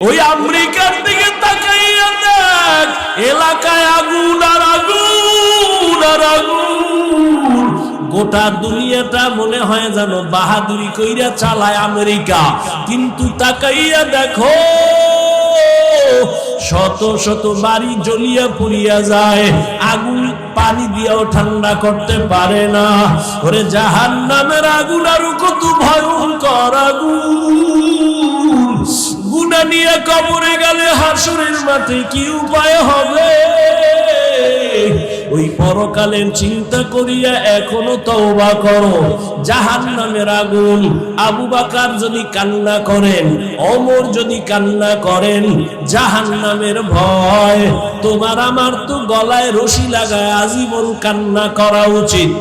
ওই আমেরিকার দিকে তাকাইয়া দেখ, এলাকায় আগুন আর আগুন আর আগুন। গোটা দুনিয়াটা মনে হয় যেন বাহাদুরি কইরা চালায় আমেরিকা, কিন্তু তাকাইয়া দেখো শত শত বাড়ি জ্বলিয়া পুড়িয়া যায়, আগুন পানি দিয়েও ঠান্ডা করতে পারে না। ওরে জাহান্নামের আগুন আরো কত ভয়ঙ্কর আগুন। গুনাহ নিয়ে কবরে গেলে হাসরের মাঠে কি উপায় হবে? ওই পরকালের চিন্তা করিয়া এখনো তওবা করো। জাহান্নামের আগুন, আবু বকর যদি কান্না করেন, ওমর যদি কান্না করেন, জাহান্নামের ভয়, তোমার আমার তো গলায় রশি লাগায় আজীবন কান্না করা উচিত।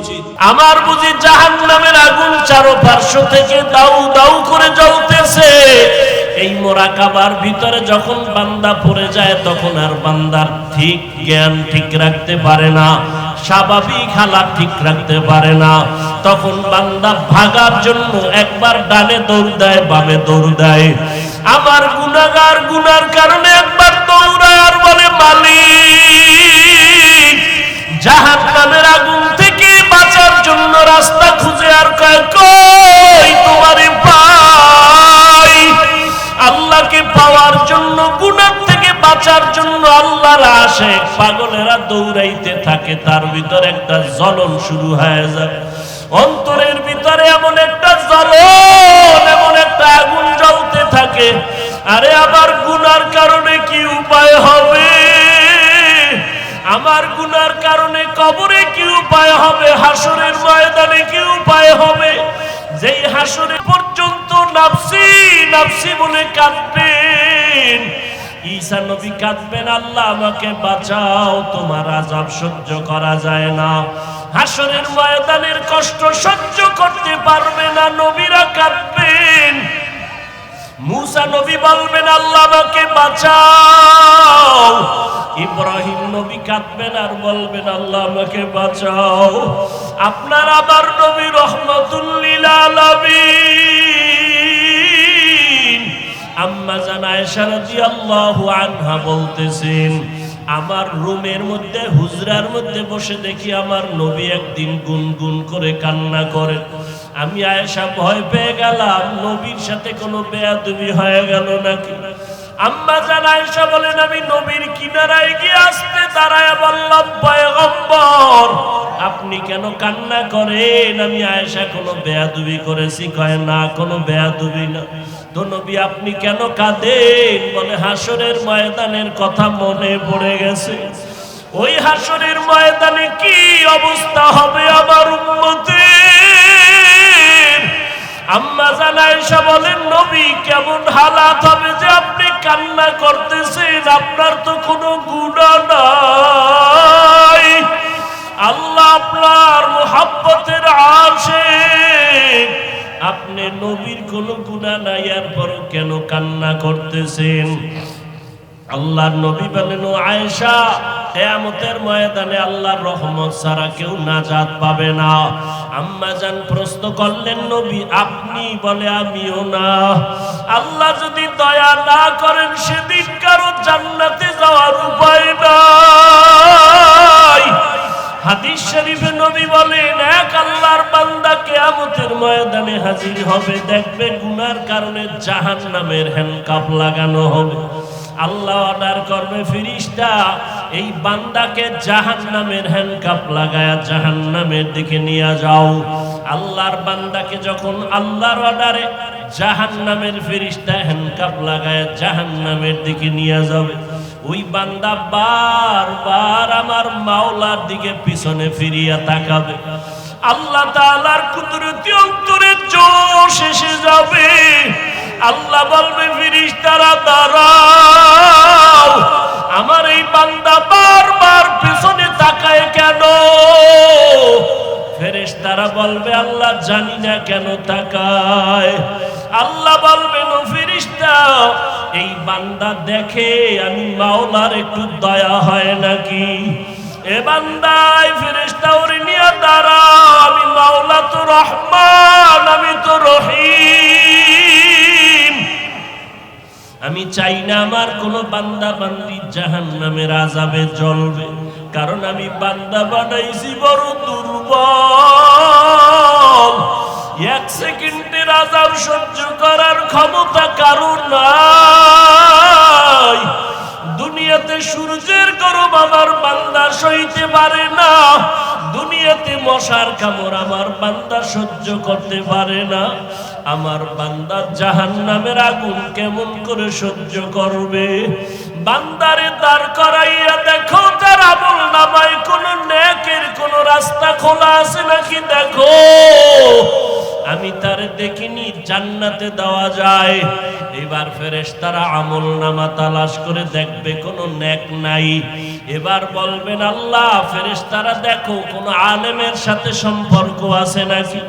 আমার বুঝি জাহান্নামের আগুন চারপার্শ্ব থেকে দাউ দাউ করে জ্বলতেছে। এই মোরাকাবার ভিতরে যখন বান্দা পড়ে যায়, তখন আর বান্দার ঠিক জ্ঞান ঠিক রাখতে পারে না, স্বাভাবিক হালাত ঠিক রাখতে পারে না। তখন বান্দা ভাগার জন্য একবার ডানে দৌড় দেয়, বামে দৌড় দেয়। আমার গুনাহগার গুনার কারণে একবার দৌড়ায় আর বলে, মালিক জাহান্নামের আগুন থেকে বাঁচার জন্য রাস্তা খুঁজে, আর কয় কই তোমারে পাই। আল্লাহকে পাওয়ার জন্য, গুনাহ থেকে বাঁচার জন্য আল্লাহর আশিক পাগলেরা দৌড়াইতে থাকে। তার ভিতরে একটা জ্বলন শুরু হয়ে যায়, অন্তরের ভিতরে এমন একটা জ্বলন, এমন একটা আগুন জ্বলতে থাকে। আরে আমার গুনার কারণে কি উপায় হবে? আমার গুনার কারণে কবরে কি উপায় হবে? হাসরের ময়দানে কি উপায় হবে? যেই হাসরে পর্যন্ত নাফসি নাফসি বলে কাঁদবেন, ঈসা নবী কাঁদবেন, আল্লাহ আমাকে বাঁচাও, তোমার আযাব সহ্য করা যায় না। হাসরের ময়দানের কষ্ট সহ্য করতে পারবে না, নবীরা কাঁদবেন। মুসা নবী বলবেন, আল্লাহ আমাকে বাঁচাও। ইব্রাহিম নবী কাঁদবেন আর বলবেন, আল্লাহ আমাকে বাঁচাও। আপনার আবার নবী রহমাতুল লিল আলামিন আম্মা জান আয়েশা রাদিয়াল্লাহু আনহা বলতেছেন, আমার রুমের মধ্যে, হুজরার মধ্যে বসে দেখি আমার নবী একদিন গুনগুন করে কান্না করেন। আমি আয়েশা ভয় পেয়ে গেলাম, নবীর সাথে কোনো বেয়াদবি হয়ে গেল নাকি। আম্মা জান আয়েশা বলেন, আমি নবীর কিনারায় গিয়ে আস্তে দাঁড়ায় বললাম, পয়গম্বর আপনি কেন কান্না করেন? আমি আয়েশা কোনো বেয়াদবি করেছি? কয় না, কোনো বেয়াদবি না। তো নবী আপনি কেন কাঁদেন? বলে হাসরের ময়দানের কথা মনে পড়ে গেছে। ওই হাসরের ময়দানে কি অবস্থা হবে আমার উম্মতের। আম্মা জান আয়েশা বলেন, নবী কেমন হালাত হবে যে আপনি কান্না করতেছেন? আপনার তো কোনো গুনাহ নাই, আল্লাহ আপনার মুহাব্বতের আশিক, আপনি নবীর কোনো গুনাহ নাই, এরপরও কেন কান্না করতেছেন? আল্লাহর নবী বলেন, ও আয়েশা কিয়ামতের ময়দানে আল্লাহর রহমত ছাড়া কেউ নাজাত পাবে না। আম্মা জান প্রশ্ন করলেন, নবী আপনি? বলে আমিও না। আল্লাহ যদি দয়া না করেন সেদিন কারো জান্নাতে যাওয়ার উপায় নাই। হাদিস শরীফে নবী বলেন, এক আল্লাহর বান্দা কিয়ামতের ময়দানে হাজির হবে, দেখবে গুনার কারণে জাহান্নামের হ্যান্ডকাপ লাগানো হবে। আল্লাহ অর্ডার করবে, ফেরেশতা এই বান্দাকে জাহান্নামের হ্যান্ডকাপ লাগায়া জাহান্নামের দিকে নিয়ে যাও। আল্লাহর বান্দাকে যখন আল্লাহর অর্ডারে জাহান্নামের ফেরেশতা হ্যান্ডকাপ লাগায়া জাহান্নামের দিকে নিয়ে যাবে, ওই বান্দা বারবার আমার মাওলার দিকে পিছনে ফিরিয়া তাকাবে। আল্লাহ তাআলার কুদরতি অন্তরে জোশ এসে যাবে। আল্লাহ বলবে, ফেরেশতারা দাঁড়াও, আমার এই বান্দা বারবার পিছনে তাকায় কেন? ফেরেশতারা বলবে, আল্লাহ জানি না কেন তাকায়। আল্লাহ বলবেন, ও ফেরেশতা এই বান্দা দেখে আমি মাওলার একটু দয়া হয় নাকি। এ বান্দাই ফেরেশতা ওরে নিয়ে দাঁড়াও, আমি মাওলা তো রহমান, আমি তো রহিম। আমি চাই না আমার কোনো বান্দা বান্দি জাহান্নামের আযাবে জ্বলবে, কারণ আমি বান্দা বানাইছি বড় দুর্বল। এক সেকেন্ডের আযাব সহ্য করার ক্ষমতা কারোর নাই। দুনিয়াতে সূর্যের গরম আমার বান্দা সইতে পারে না, দুনিয়াতে মশার কামড় আমার বান্দা সহ্য করতে পারে না। আমার বান্দা জাহান্নামের আগুন কেমন করে সহ্য করবে? বান্দারে দাঁড় করাইয়া দেখো, তার আমল নামায় কোন নেকের কোন রাস্তা খোলা আছে নাকি দেখো। আমি তারে দেখিনি জান্নাতে দেওয়া যায়। এবার ফেরেশতারা আমল নামা তালাশ করে দেখবে কোনো নেক নাই। এবার বলবেন আল্লাহ, ফেরেশতারা দেখো কোন আলেমের সাথে সম্পর্ক আছে নাকি,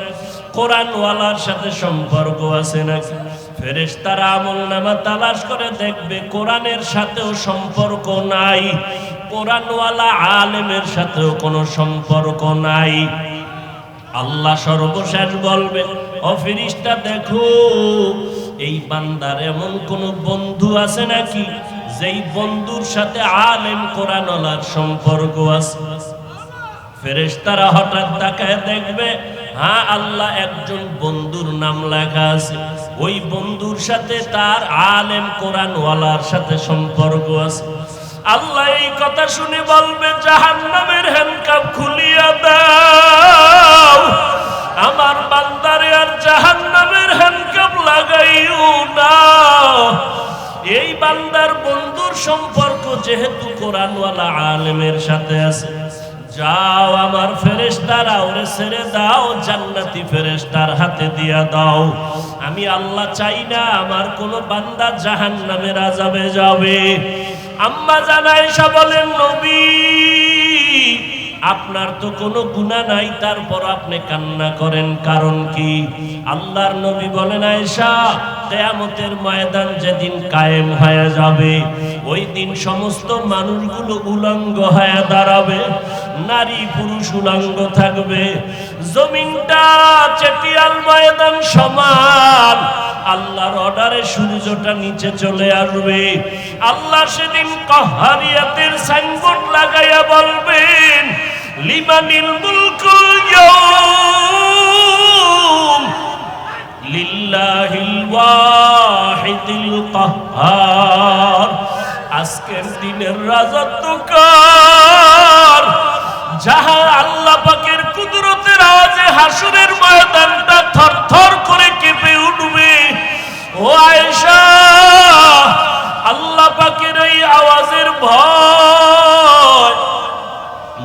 কোরআনওয়ালার সাথে সম্পর্ক আছে নাকি। ফেরেশতারা আমল নামা তালাশ করে দেখবে কোরআনের সাথেও সম্পর্ক নাই, কোরআনওয়ালা আলেমের সাথেও কোনো সম্পর্ক নাই। আল্লাহ সর্বশেষ বলবে, ও ফেরেশতা দেখো এই বান্দার এমন কোন বন্ধু আছে নাকি যেই বন্ধুর সাথে আলেম কোরআনওয়ালার সম্পর্ক আছে। ফেরেশতারা হঠাৎ তাকায় দেখবে, হ্যাঁ আল্লাহ একজন বন্ধুর নাম লেখা আছে, ওই বন্ধুর সাথে তার আলেম কোরআনওয়ালার সাথে সম্পর্ক আছে। আল্লাহ এই কথা শুনে বলবে, জাহান্নামের হ্যান্ডকাপ খুলিয়া দাও, আমার বান্দারে আর জাহান্নামের হ্যান্ডকাপ লাগাইও না। এই বান্দার বন্ধুর সম্পর্ক যেহেতু কোরআনওয়ালা আলেমের সাথে আছে, যাও আমার ফেরেশতারা ওরে ছেড়ে দাও, জান্নাতি ফেরেশতার হাতে দিয়া দাও। আমি আল্লাহ চাই না আমার কোনো বান্দা জাহান্নামের আযাবে যাবে। আম্মা জান আয়েশা বলেন, নবী আপনার তো কোনো গুনাহ নাই, তারপর আপনি কান্না করেন কারণ কি? আল্লাহর নবী বলেন, আয়েশা কিয়ামতের ময়দান যেদিন কায়েম হয়ে যাবে, ওই দিন সমস্ত মানুষগুলো উলঙ্গ হয়ে দাঁড়াবে, নারী পুরুষ উলঙ্গ থাকবে, জমিনটা চেটিয়াল ময়দান সমান। আল্লাহর অর্ডারে সূর্যটা নিচে চলে আসবে। আল্লাহ সেদিন কাহারিয়াতের সাইনবোর্ড লাগাইয়া বলবেন, লিমানিল মুলকুল ইয়াউম লিল্লাহিল ওয়াহিদিল কাহ্হার। আজকের দিনের রাজত্ব কার? যাহা আল্লাহ পাকের কুদরতের আওয়াজে হাসরের ময়দানটা থরথর করে কেঁপে উঠবে। ও আয়েশা, আল্লাহ পাকের এই আওয়াজের ভয়।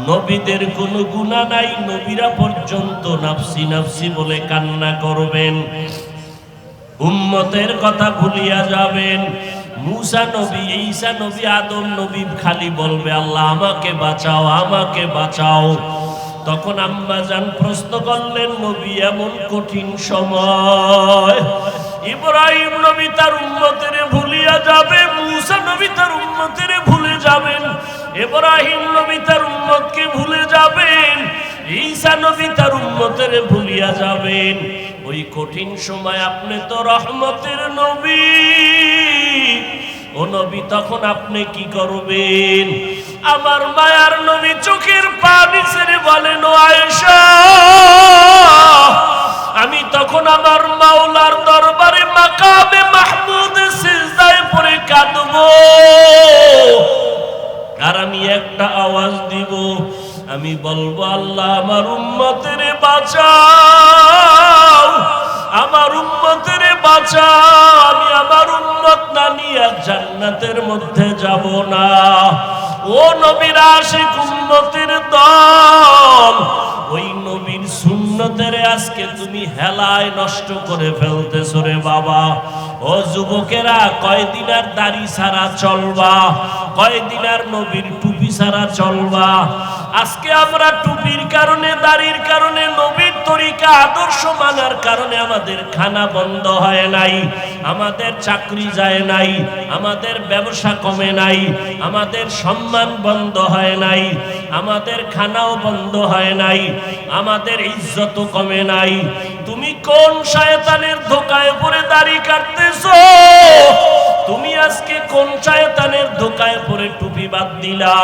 নবীদের কোনো গুনাহ নাই, নবীরা পর্যন্ত নাফসি নাফসি বলে কান্না করবেন, উম্মতের কথা ভুলিয়া যাবেন। মুসা নবী, ঈসা নবী, আদম নবী খালি বলবে, আল্লাহ আমাকে বাঁচাও, আমাকে বাঁচাও। তখন আম্মা জান প্রশ্ন করলেন, নবী এমন কঠিন সময়, ইব্রাহিম নবী তার উম্মতের ভুলিয়া যাবে, মুসা নবী তার উম্মতের ভুলে যাবেন, ইব্রাহিম নবী তার উম্মতকে ভুলে যাবেন, ঈসা নবী তার উম্মতের ভুলিয়া যাবেন। ওই কঠিন সময় আপনি তো রহমতের নবী, ও নবী তখন আপনি কি করবেন? আমার মায়ার নবী চোখের পানি ছেড়ে বলেন, ও আয়েশা, আমি তখন আমার মাওলার দরবারে মাকামে মাহমুদ সিজদায় পড়ে কাঁদবো, আর আমি একটা আওয়াজ দিব, আমি বলবো, আল্লাহ আমার উম্মতের বাঁচাও, আমার উম্মতের বাঁচাও, আমি আমার উম্মত না নিয়ে জান্নাতের মধ্যে যাব না। ও নবীর আশিক উম্মতের দল, ওই নবীর সুন্নতের আজকে তুমি হেলায় নষ্ট করে ফেলতেছো রে বাবা। ও যুবকেরা, কয়দিন আর দাড়ি ছাড়া চলবা? কয়দিন আর নবীর টুপি ছাড়া চলবা? আজকে আমরা টুপির কারণে, দাড়ির কারণে, নবীর তরিকা আদর্শ মানার কারণে আমাদের খানা বন্ধ হয় নাই, আমাদের চাকরি যায় নাই, আমাদের ব্যবসা কমে নাই, আমাদের সম্মান বন্ধ হয় নাই, আমাদের খানাও বন্ধ হয় নাই, আমাদের ইজ্জত কমে নাই। তুমি কোন শয়তানের ধোকায় পড়ে দাড়ি কাটতেছো? তুমি আজকে কোন শয়তানের ধোকায় পড়ে টুপি বাদ দিলা,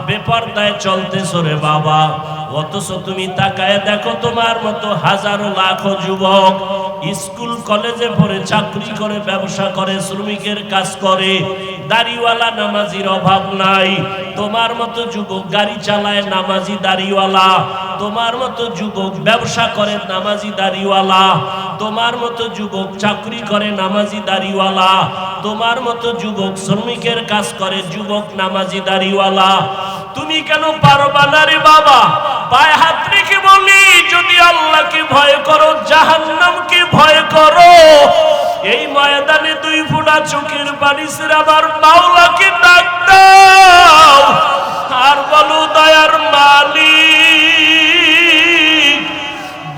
বেপরদায় চলতেছো রে বাবা। অথচ তুমি তাকায় দেখো তোমার মতো হাজারো লাখো যুবক স্কুল কলেজে পড়ে চাকরি করে, ব্যবসা করে, শ্রমিকের কাজ করে, দাড়িওয়ালা নামাজির অভাব নাই। তোমার মতো যুবক গাড়ি চালায়, নামাজি দাড়িওয়ালা। তোমার মতো যুবক ব্যবসা করে, নামাজি দাড়িওয়ালা। তোমার মতো যুবক চাকরি করে, নামাজি দাড়িওয়ালা। তোমার মতো যুবক শ্রমিকের কাজ করে, যুবক নামাজি দাড়িওয়ালা। তুমি কেন পারবা না রে বাবা? পায়ে হাত রেখে বলি, যদি আল্লাহকে ভয় করো, জাহান্নামকে ভয় করো, এই ময়দানে দুই ফোঁটা চোখের পানি ছেড়ে আমার মাওলাকে ডাক দাও আর বলো, দয়ার মালিক,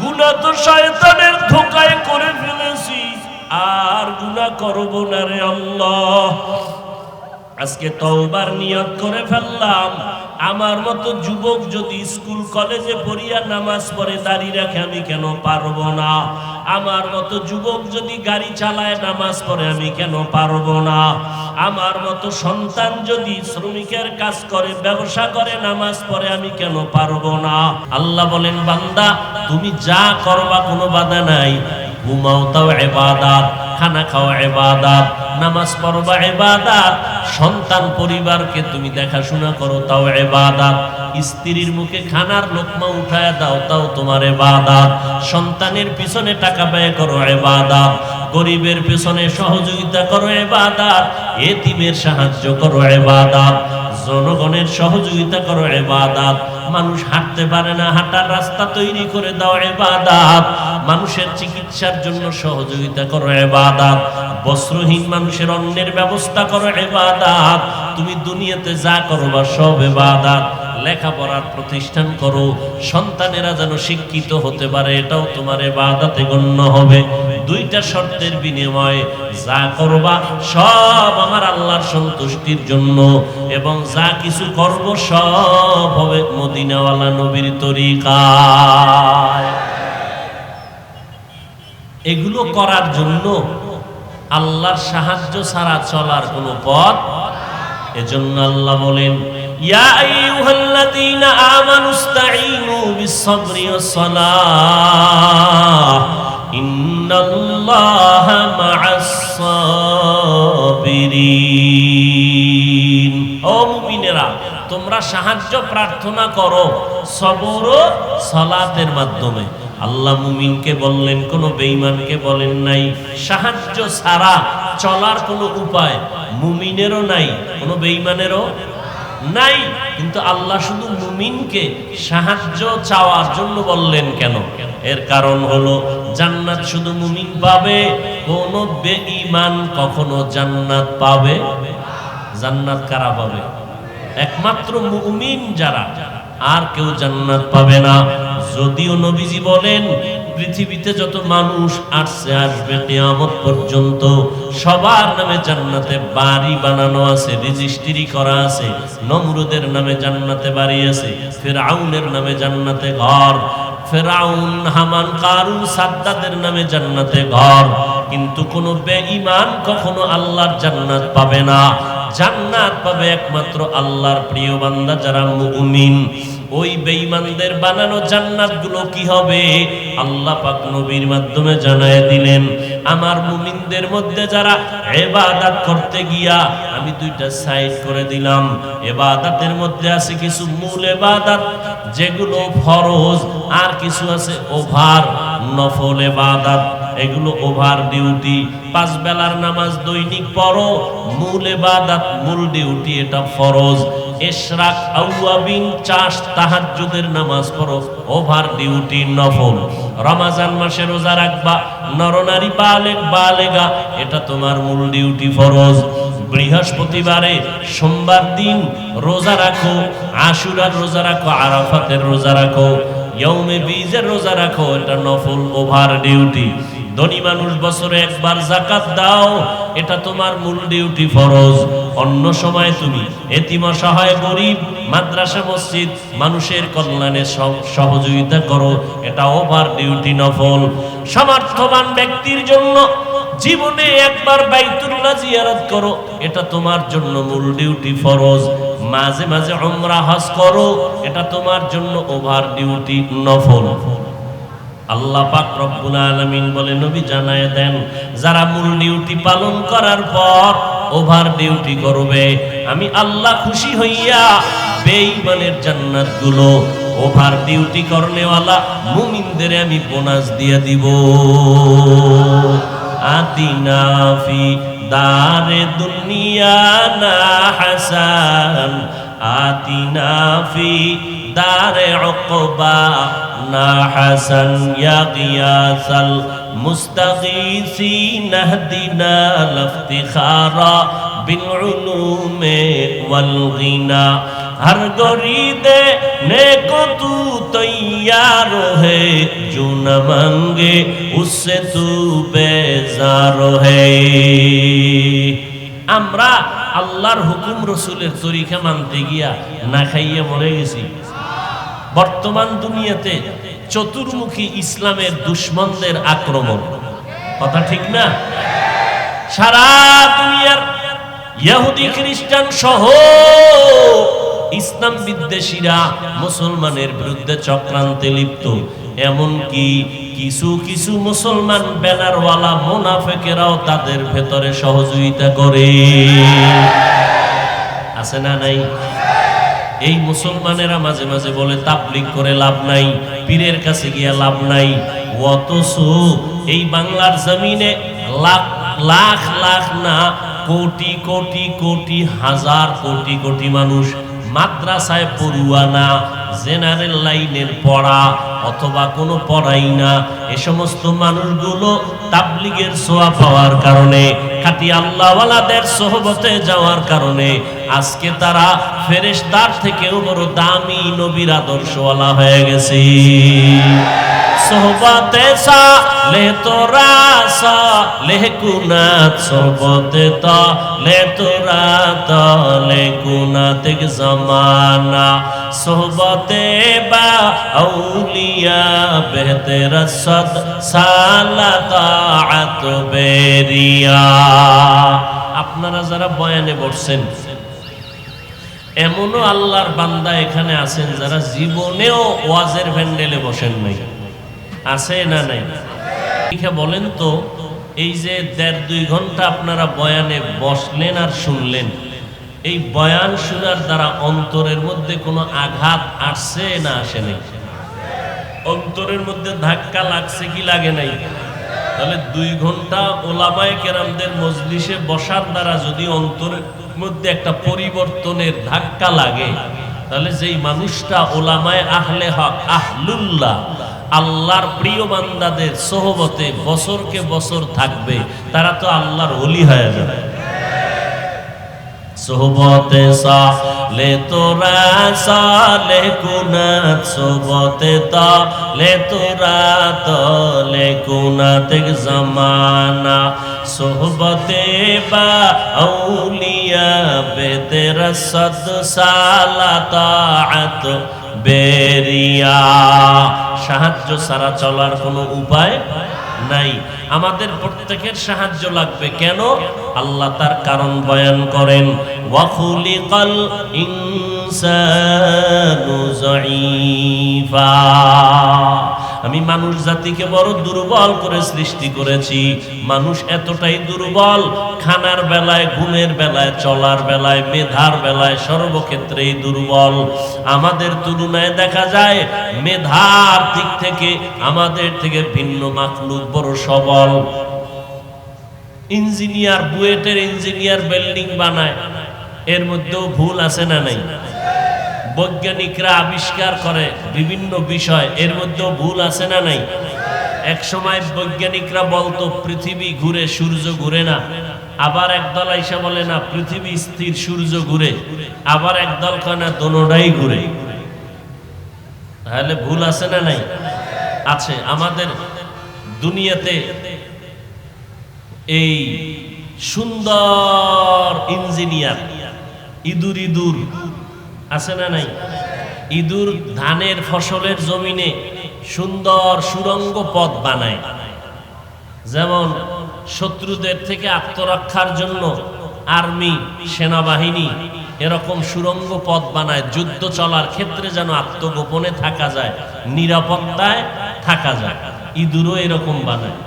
গুনাহ তো শয়তানের ধোঁকায় করে ফেলেছি, আর গুনাহ করব না রে আল্লাহ। আজকে তওবার নিয়ত করে ফেললাম, আমার মতো যুবক যদি স্কুল কলেজে পড়িয়া নামাজ পড়ে, দাড়ি রাখে, আমি কেন পারবো না? আমার মতো যুবক যদি গাড়ি চালায়, নামাজ পড়ে, আমি কেন পারবো না? আমার মতো সন্তান যদি শ্রমিকের কাজ করে, ব্যবসা করে, নামাজ পড়ে, আমি কেন পারবো না? আল্লাহ বলেন, বান্দা তুমি যা করবা কোনো বাধা নাই। ঘুমাও তাও ইবাদত, খানা খাওয়া ইবাদত, নামাজ পড়বা ইবাদত, সন্তান পরিবারকে তুমি দেখাশোনা করো তাও ইবাদত, স্ত্রীর মুখে খানার লোকমা উঠায় দাও তাও তোমার ইবাদত, সন্তানের পিছনে টাকা ব্যয় করো ইবাদত, গরিবের পিছনে সহযোগিতা করো ইবাদত, এতিমের সাহায্য করো ইবাদত, জনগণের সহযোগিতা করো ইবাদত, মানুষ হাঁটতে পারে না, হাঁটার রাস্তা তৈরি করে দাও ইবাদত, মানুষের চিকিৎসার জন্য সহযোগিতা করো ইবাদত, বস্ত্রহীন মানুষের অন্নের ব্যবস্থা করো ইবাদত, তুমি দুনিয়াতে যা করবা সব ইবাদত, লেখাপড়ার প্রতিষ্ঠান করো, সন্তানেরা যেন শিক্ষিত হতে পারে, এটাও তোমার ইবাদতে গণ্য হবে। দুইটা শর্তের বিনিময়ে যা করবা সব আমার আল্লাহর সন্তুষ্টির জন্য, এবং যা কিছু করব সব হবে মদিনাওয়ালা নবীর তরিকায়। এগুলো করার জন্য আল্লাহর সাহায্য ছাড়া চলার কোনো পথ। এজন্য আল্লাহ বলেন, ইয়া আইয়ুহাল্লাযীনা আমানুস্তাঈনু বিস-সাবরি ওয়াস-সালাহ ইন্নাল্লাহা মা'আস-সাবিরিন। ও মুমিনেরা, তোমরা সাহায্য প্রার্থনা করো সবর ও সালাতের মাধ্যমে। আল্লাহ মুমিনকে বললেন, কোনো বেঈমানকে বলেন নাই। সাহায্য ছাড়া চলার কোনো উপায় মুমিনেরও নাই, কোনো বেঈমানেরও নাই। কিন্তু আল্লাহ শুধু মুমিনকে সাহায্য চাওয়ার জন্য বললেন কেন? এর কারণ হলো জান্নাত শুধু মুমিন পাবে, কোন বেঈমান কখনো জান্নাত পাবে? জান্নাত কারা পাবে? একমাত্র মুমিন যারা, আর কেউ জান্নাত পাবে না। যদিও নবীজি বলেন, পৃথিবীতে যত মানুষ আসছে আসবে কিয়ামত পর্যন্ত, সবার নামে জান্নাতে বাড়ি বানানো আছে, রেজিস্ট্রি করা আছে। নমরুদের নামে জান্নাতে বাড়ি আছে, ফিরআউনের নামে জান্নাতে ঘর, ফিরআউন, হামান, কারুন, সাদ্দাদের নামে জান্নাতে ঘর। কিন্তু কোনো বেঈমান কখনো আল্লাহর জান্নাত পাবে না। জান্নাত পাবে একমাত্র আল্লাহর প্রিয় বান্দা যারা মুমিন। ওই বেঈমানদের বানানো জান্নাতগুলো কি হবে? আল্লাহ পাক নবীর মাধ্যমে জানায় দিলেন, আমার মুমিনদের মধ্যে যারা ইবাদত করতে গিয়া আমি দুইটা সাইড করে দিলাম। ইবাদতের মধ্যে আছে কিছু মূল ইবাদত যেগুলো ফরজ, আর কিছু আছে ওভার নফল ইবাদত। এগুলো ওভার ডিউটি। 5 বেলার নামাজ দৈনিক পড়ো, মূল ইবাদত, মূল ডিউটি, এটা ফরজ। ইশরাক, আওয়াবিন, চাষ, তাহাজ্জুদের নামাজ পড়ো, ওভার ডিউটি, নফল। রমজান মাসে রোজা রাখবা, নরনারী বালেগ বালেগা, এটা তোমার মূল ডিউটি, ফরজ। বৃহস্পতিবারে সোমবার দিন রোজা রাখো, আশুরার রোজা রাখো, আরাফাতের রোজা রাখো, ইয়ৌমে বীজের রোজা রাখো, এটা নফল, ওভার ডিউটি। ধনী মানুষ বছরে একবার যাকাত দাও, এটা তোমার মূল ডিউটি, ফরজ। অন্য সময় তুমি এতিম, অসহায়, গরিব, মাদ্রাসা, মসজিদ, মানুষের কল্যাণে সহযোগিতা করো, এটা ওভার ডিউটি, নফল। সমর্থবান ব্যক্তির জন্য জীবনে একবার বাইতুল্লাহ জিয়ারত করো, এটা তোমার জন্য মূল ডিউটি, ফরজ। মাঝে মাঝে উমরা হজ করো, এটা তোমার জন্য ওভার ডিউটি, নফল। আল্লাহ পাক রব্বুল আলামিন বলে নবী জানায় দেন, যারা মূল ডিউটি পালন করার পর ওভার ডিউটি করবে, আমি আল্লাহ খুশি হইয়া বেঈমানের জান্নাতগুলো ওভার ডিউটি করনেওয়ালা মুমিনদের আমি বোনাস দিয়ে দিব। আতিনা ফি দারে দুনিয়া না হাসান, আতিনা ফি দারে উকবা না হাসান, ইয়া গিয়াসাল মুস্তাগীসিন ইহদিনা লাফতিখারা বিল উলুমে ওয়াল গিনা। हर गरीदे नेको तू तैयार है, जो न मांगे उससे तू बेजार है। আমরা আল্লাহর হুকুম রসুলের তরিকা মানতে গিয়া না খাইয়ে মরে গেছি। বর্তমান দুনিয়াতে চতুর্মুখী ইসলামের দুশমনদের আক্রমণ, কথা ঠিক না? সারা দুনিয়ার ইহুদি খ্রিস্টান সহ ইসলাম বিদ্বেষীরা মুসলমানের বিরুদ্ধে চক্রান্তে লিপ্ত। এমনকি কিছু কিছু মুসলমান ব্যানারওয়ালা মুনাফিকেরাও তাদের ভেতরে সহযোগিতা করে, আছে না নাই? এই মুসলমানেরা মাঝে মাঝে বলে তাবলীগ করে লাভ নাই, পীরের কাছে গিয়ে লাভ নাই। অথচ এই বাংলার জমিনে লাখ লাখ লাখ না কোটি কোটি কোটি হাজার কোটি কোটি মানুষ মাদ্রাসায় পড়ুয়া না, জেনারেল লাইনের পড়া অথবা কোনো পড়াই না, এ সমস্ত মানুষগুলো তাবলীগের ছোঁয়া পাওয়ার কারণে, খাঁটি আল্লাহওয়ালাদের সোহবতে যাওয়ার কারণে আজকে তারা ফেরেশতার থেকেও বড় দামি নবীর আদর্শওয়ালা হয়ে গেছে। সোহবতে সালে তোরা সালে কুনাত, সোহবতে তালে তোরা তালে কুনাত এক জামানা, সোহবতে বা আউলিয়া বেহতের সদ সালাত বেরিয়া। আপনারা যারা বয়ানে বসছেন, এমনও আল্লাহর বান্দা এখানে আছেন যারা জীবনেও ওয়াজের প্যান্ডেলে বসেন নাই, আছে না নাই? বলেন তো, এই যে 1.5-2 ঘন্টা আপনারা বয়ানে বসলেন আর শুনলেন, এই বয়ান শোনার দ্বারা অন্তরের মধ্যে কোনো আঘাত আসছে না আসে নাই? অন্তরের মধ্যে ধাক্কা লাগছে কি লাগে নাই? তাহলে 2 ঘন্টা ওলামায়ে কেরামদের মজলিসে বসার দ্বারা যদি অন্তরের মধ্যে একটা পরিবর্তনের ধাক্কা লাগে, তাহলে যেই মানুষটা ওলামায়ে আহলে হক, আহলুল্লাহ, আল্লাহর প্রিয় বান্দাদের সোহবতে বছরকে বছর থাকবে, তারা তো আল্লাহর ওলি হয়ে যাবে। সোহবতে সালে তোরা সালে কুনাত, সোহবতে তালে তোরা তালে কুনাত এক জামানা, সোহবতে বা আউলিয়া বেতেরা সদ সালাত বেরিয়া। সাহায্য ছাড়া চলার কোনো উপায় নাই। আমাদের প্রত্যেকের সাহায্য লাগবে। কেন? আল্লাহ তার কারণ বয়ান করেন, ওয়া খুলিকাল ইনসানু যায়ীফা, আমি মানুষ জাতিকে বড় দুর্বল করে সৃষ্টি করেছি। মানুষ এতটাই দুর্বল, খানার বেলায়, ঘুমের বেলায়, চলার বেলায়, মেধার বেলায়, সর্বক্ষেত্রেই দুর্বল। আমাদের তুলনায় দেখা যায় মেধার দিক থেকে আমাদের থেকে ভিন্ন মাখলুক বড় সবল। ইঞ্জিনিয়ার, বুয়েটের ইঞ্জিনিয়ার বিল্ডিং বানায়, এর মধ্যেও ভুল আছে না নাই? বৈজ্ঞানিকরা আবিষ্কার করে বিভিন্ন বিষয়, এর মধ্যেও ভুল আছে না নাই? এক সময় বৈজ্ঞানিকরা বলতো পৃথিবী ঘুরে, সূর্য ঘুরে না। আবার একদল আইসা বলে না, পৃথিবী স্থির, সূর্য ঘুরে। আবার একদল কয় না, দোনোটাই ঘুরে। তাহলে ভুল আছে না নাই? আছে। আমাদের দুনিয়াতে এই সুন্দর ইঞ্জিনিয়ার ইঁদুর ইঁদুর আছে না নাই? ইঁদুর ধানের ফসলের জমিনে সুন্দর সুরঙ্গ পথ বানায়। যেমন শত্রুদের থেকে আত্মরক্ষার জন্য আর্মি, সেনাবাহিনী এরকম সুরঙ্গ পথ বানায়, যুদ্ধ চলার ক্ষেত্রে যেন আত্মগোপনে থাকা যায়, নিরাপত্তায় থাকা যায়। ইঁদুরও এরকম বানায়।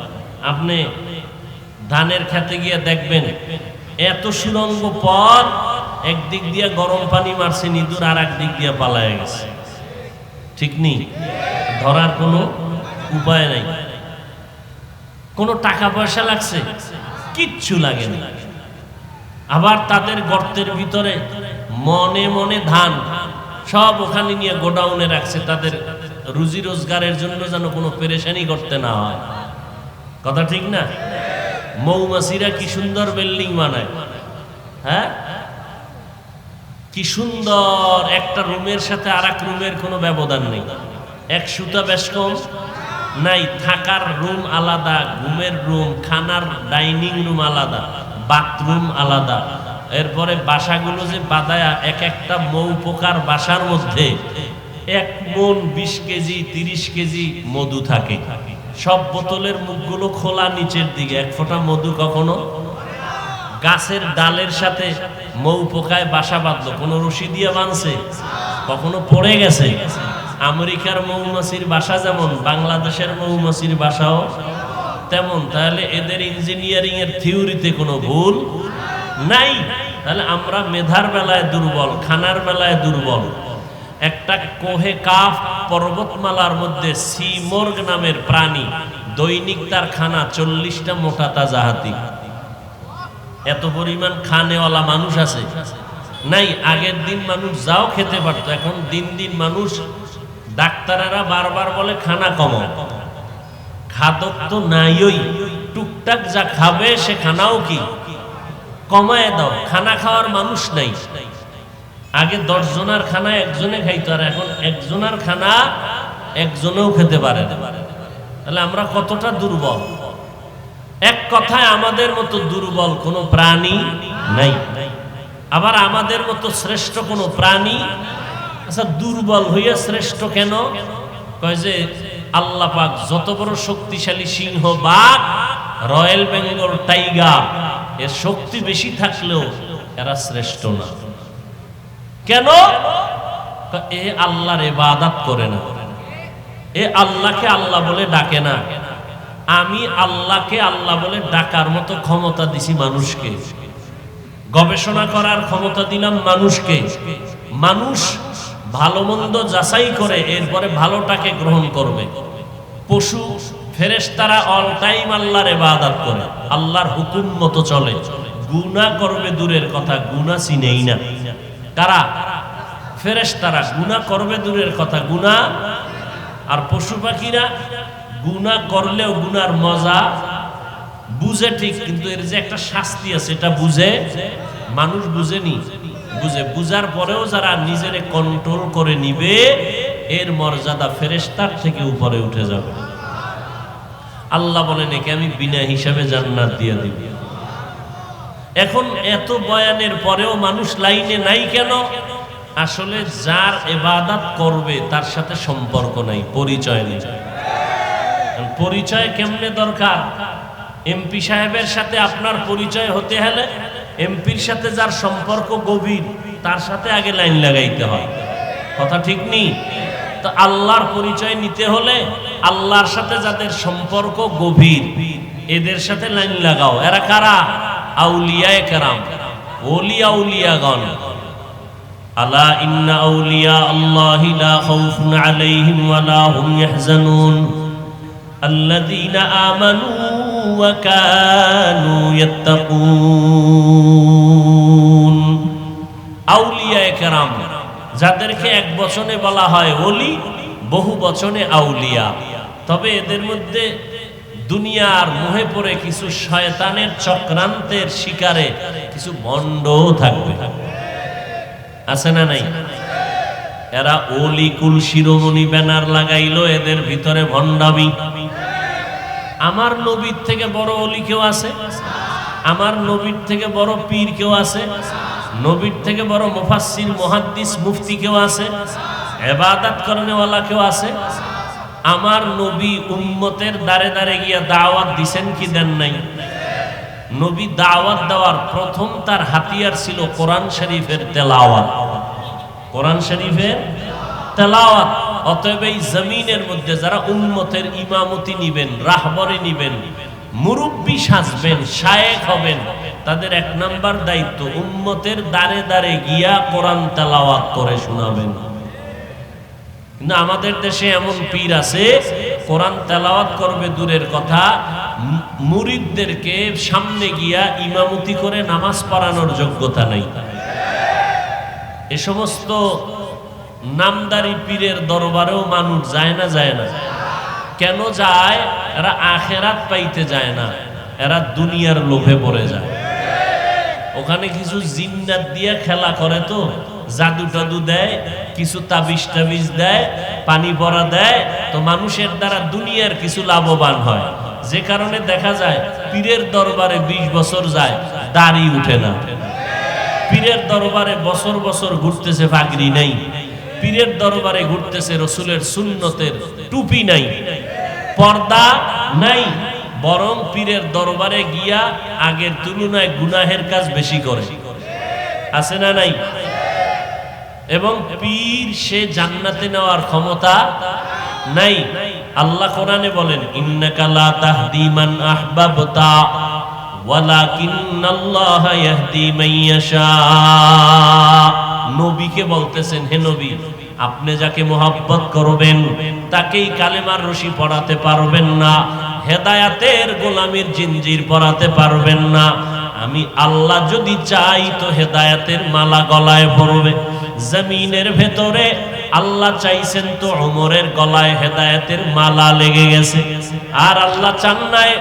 আপনি ধানের খেতে গিয়ে দেখবেন এত সুরঙ্গ পথ, একদিক দিয়ে গরম পানি মারছে ইঁদুর, আর একদিক দিয়ে পালায় গেছে। ঠিক নেই? ধরার কোনো উপায় নাই। কোনো টাকা পয়সা লাগছে? কিচ্ছু লাগে না। আবার তাদের গর্তের ভিতরে মনে মনে ধান সব ওখানে নিয়ে গোডাউনে রাখছে, তাদের রুজি রোজগারের জন্য যেন কোনো পেরেশানি করতে না হয়। কথা ঠিক না? মৌমাছিরা কি সুন্দর বিল্ডিং বানায়, হ্যাঁ, কি সুন্দর। একটা রুমের সাথে আর এক রুমের কোনো ব্যবধান নেই, এক সুতা বেশ কম নাই। থাকার রুম আলাদা, ঘুমের রুম, খানার ডাইনিং রুম আলাদা, বাথরুম আলাদা। এরপরে বাসাগুলো যে বাঁধায়া, এক একটা মৌ পোকার বাসার মধ্যে 1 মণ 20 কেজি 30 কেজি মধু থাকে। সব বোতলের মুখগুলো খোলা নিচের দিকে, 1 ফোঁটা মধু কখনো। গাছের ডালের সাথে মৌ পোকায় বাসা বাঁধলো, কোনো রশি দিয়ে বাঁধছে? কখনো পড়ে গেছে? আমেরিকার মৌমাছির বাসা যেমন, বাংলাদেশের মৌমাছির বাসাও তেমন। তাহলে এদের ইঞ্জিনিয়ারিং এর থিওরিতে কোনো ভুল নাই। তাহলে আমরা মেধার বেলায় দুর্বল, খানার বেলায় দুর্বল। একটা কোহে কাফ পর্বতমালার মধ্যে সিমর্গ নামের প্রাণী, দৈনিক তার খানা 40টা মোটা তাজা হাতি। এত পরিমাণ খানেওয়ালা মানুষ আছে নাই? আগের দিন মানুষ যাও খেতে পারত, এখন দিন দিন মানুষ, ডাক্তারেরা বারবার বলে খানা কমাও। খাদক তো নাইই, টুকটাক যা খাবে সে খানাও কি কমায় দাও। খানা খাওয়ার মানুষ নাই। আগে 10 জনের খানা একজনে খাইতো, আর এখন একজনের খানা একজনেও খেতে পারে না। তাহলে আমরা কতটা দুর্বল! এক কথায় আমাদের মতো দুর্বল কোনো প্রাণী নাই। আবার আমাদের মতো শ্রেষ্ঠ কোনো প্রাণী। আচ্ছা, দুর্বল হইয়া শ্রেষ্ঠ কেন? কয় যে আল্লাহ পাক যত বড় শক্তিশালী সিংহ, বাঘ, রয়্যাল বেঙ্গল টাইগার, এর শক্তি বেশি থাকলেও এরা শ্রেষ্ঠ না। কেন? এ আল্লাহর ইবাদত করে না, এ আল্লাহকে আল্লাহ বলে ডাকে না। আমি আল্লাহকে আল্লাহ বলে ডাকার মতো ক্ষমতা দিছি মানুষকে, গবেষণা করার ক্ষমতা দিলাম মানুষকে। মানুষ ভালো মন্দ যাচাই করে এরপরে ভালোটাকে গ্রহণ করবে। পশু ফেরেশতারা অল টাইম আল্লাহর ইবাদত করে, আল্লাহর হুকুম মতো চলে। গুনাহ করবে দূরের কথা, গুনাহ চিনেই না। কারা? ফেরেশতারা। গুনাহ করবে দূরের কথা, গুনাহ। আর পশু পাখিরা গুনাহ করলেও গুনার মজা বুঝে ঠিক, কিন্তু এর যে একটা শাস্তি আছে এটা বুঝে। মানুষ বুঝেনি, বুঝে। বুঝার পরেও যারা নিজেরে কন্ট্রোল করে নিবে, এর মর্যাদা ফেরেশতার থেকে উপরে উঠে যাবে। আল্লাহ বলেন একে আমি বিনা হিসাবে জান্নাত দিয়ে দিব। এখন এত বয়ানের পরেও মানুষ লাইনে নাই কেন? আসলে যার ইবাদত করবে তার সাথে সম্পর্ক নাই, পরিচয় নেই। পরিচয় কেমনে দরকার? এমপি সাহেবের সাথে আপনার পরিচয় হতে হলে এমপির সাথে যার সম্পর্ক গভীর তার সাথে আগে লাইন লাগাইতে হয়। কথা ঠিক নেই? তো আল্লাহর পরিচয় নিতে হলে আল্লাহর সাথে যাদের সম্পর্ক গভীর এদের সাথে লাইন লাগাও। এরা কারা? আউলিয়ায়ে কেরাম, ওলি আউলিয়াগণ। আলা ইন্না আউলিয়া আল্লাহি লা খাউফুন আলাইহিম ওয়া লা হুম ইয়াহজানুন আল্লাযীনা আমানু ওয়া কানু ইয়াত্তাকুন। আউলিয়ায়ে কেরাম যাদেরকে এক বচনে বলা হয় ওলি, বহু বচনে আউলিয়া। তবে এদের মধ্যে দুনিয়ার মোহে পড়ে কিছু শয়তানের চক্রান্তের শিকারে কিছু ভণ্ডও থাকবে, আছে না নাই? এরা ওলি কুল শিরোমণি ব্যানার লাগাইলো, এদের ভিতরে ভণ্ডামি। আমার নবীর থেকে বড় ওলি কেউ আছে? আমার নবীর থেকে বড় পীর কেউ আছে? নবীর থেকে বড় মুফাসসির, মুহাদ্দিস, মুফতি কেউ আছে? ইবাদত করনেওয়ালা কেউ আছে? আমার নবী উম্মতের দাঁড়ে দাঁড়ে গিয়া দাওয়াত দিছেন কি দেন নাই? নবী দাওয়াত দেওয়ার প্রথম তার হাতিয়ার ছিল কোরআন শরীফের তেলাওয়াত। কোরআন শরীফের তেলাওয়াত। অতএব এই জমিনের মধ্যে যারা উম্মতের ইমামতি নিবেন, রাহবরি নিবেন, মুরব্বি সাজবেন, শায়েখ হবেন, তাদের এক নাম্বার দায়িত্ব উম্মতের দাঁড়ে দাঁড়ে গিয়া কোরআন তেলাওয়াত করে শোনাবেন। কিন্তু আমাদের দেশে এমন পীর আছে, কোরআন তেলাওয়াত করবে দূরের কথা, মুরিদদেরকে সামনে গিয়া ইমামতি করে নামাজ পড়ানোর যোগ্যতা নাই। এ সমস্ত নামদারি পীরের দরবারেও মানুষ যায় না? যায় না। কেন যায়? এরা আখেরাত পাইতে যায় না, এরা দুনিয়ার লোভে পড়ে যায়। ওখানে কিছু জিন্নাত দিয়ে খেলা করে, তো জাদু টাদু দেয়, কিছু তাবিজ টাবিজ দেয়, পানি পড়া দেয়, তো মানুষের দ্বারা দুনিয়ার কিছু লাভবান হয়। যে কারণে দেখা যায় পীরের দরবারে 20 বছর যায়, দাড়ি উঠে না। পীরের দরবারে বছর বছর ঘুরতেছে, পাগড়ি নাই। পীরের দরবারে ঘুরতেছে, রসুলের সুন্নতের টুপি নাই, পর্দা নাই। বরং পীরের দরবারে গিয়া আগের তুলনায় গুনাহের কাজ বেশি করে। আছে না নাই? এবং পীর সে জান্নাতে নেওয়ার ক্ষমতা নাই। আল্লাহ কোরআনে বলেন, ইন্নাকা লা তাহদি মান আহবাবতা ওয়ালাকিন্নাল্লাহা ইয়াহদি মান ইয়াশা। নবীকে বলতেছেন, হে নবী, আপনি যাকে মোহাব্বত করবেন তাকেই কালেমার রশি পড়াতে পারবেন না, হেদায়াতের গোলামির জিঞ্জির পরাতে পারবেন না। আমি আল্লাহ যদি চাই তো হেদায়াতের মালা গলায় পরবে। জমিনের ভেতরে আল্লাহ চাইছেন তো ওমরের গলায় হেদায়াতের মালা লেগে গেছে। আর আল্লাহ চান নাই।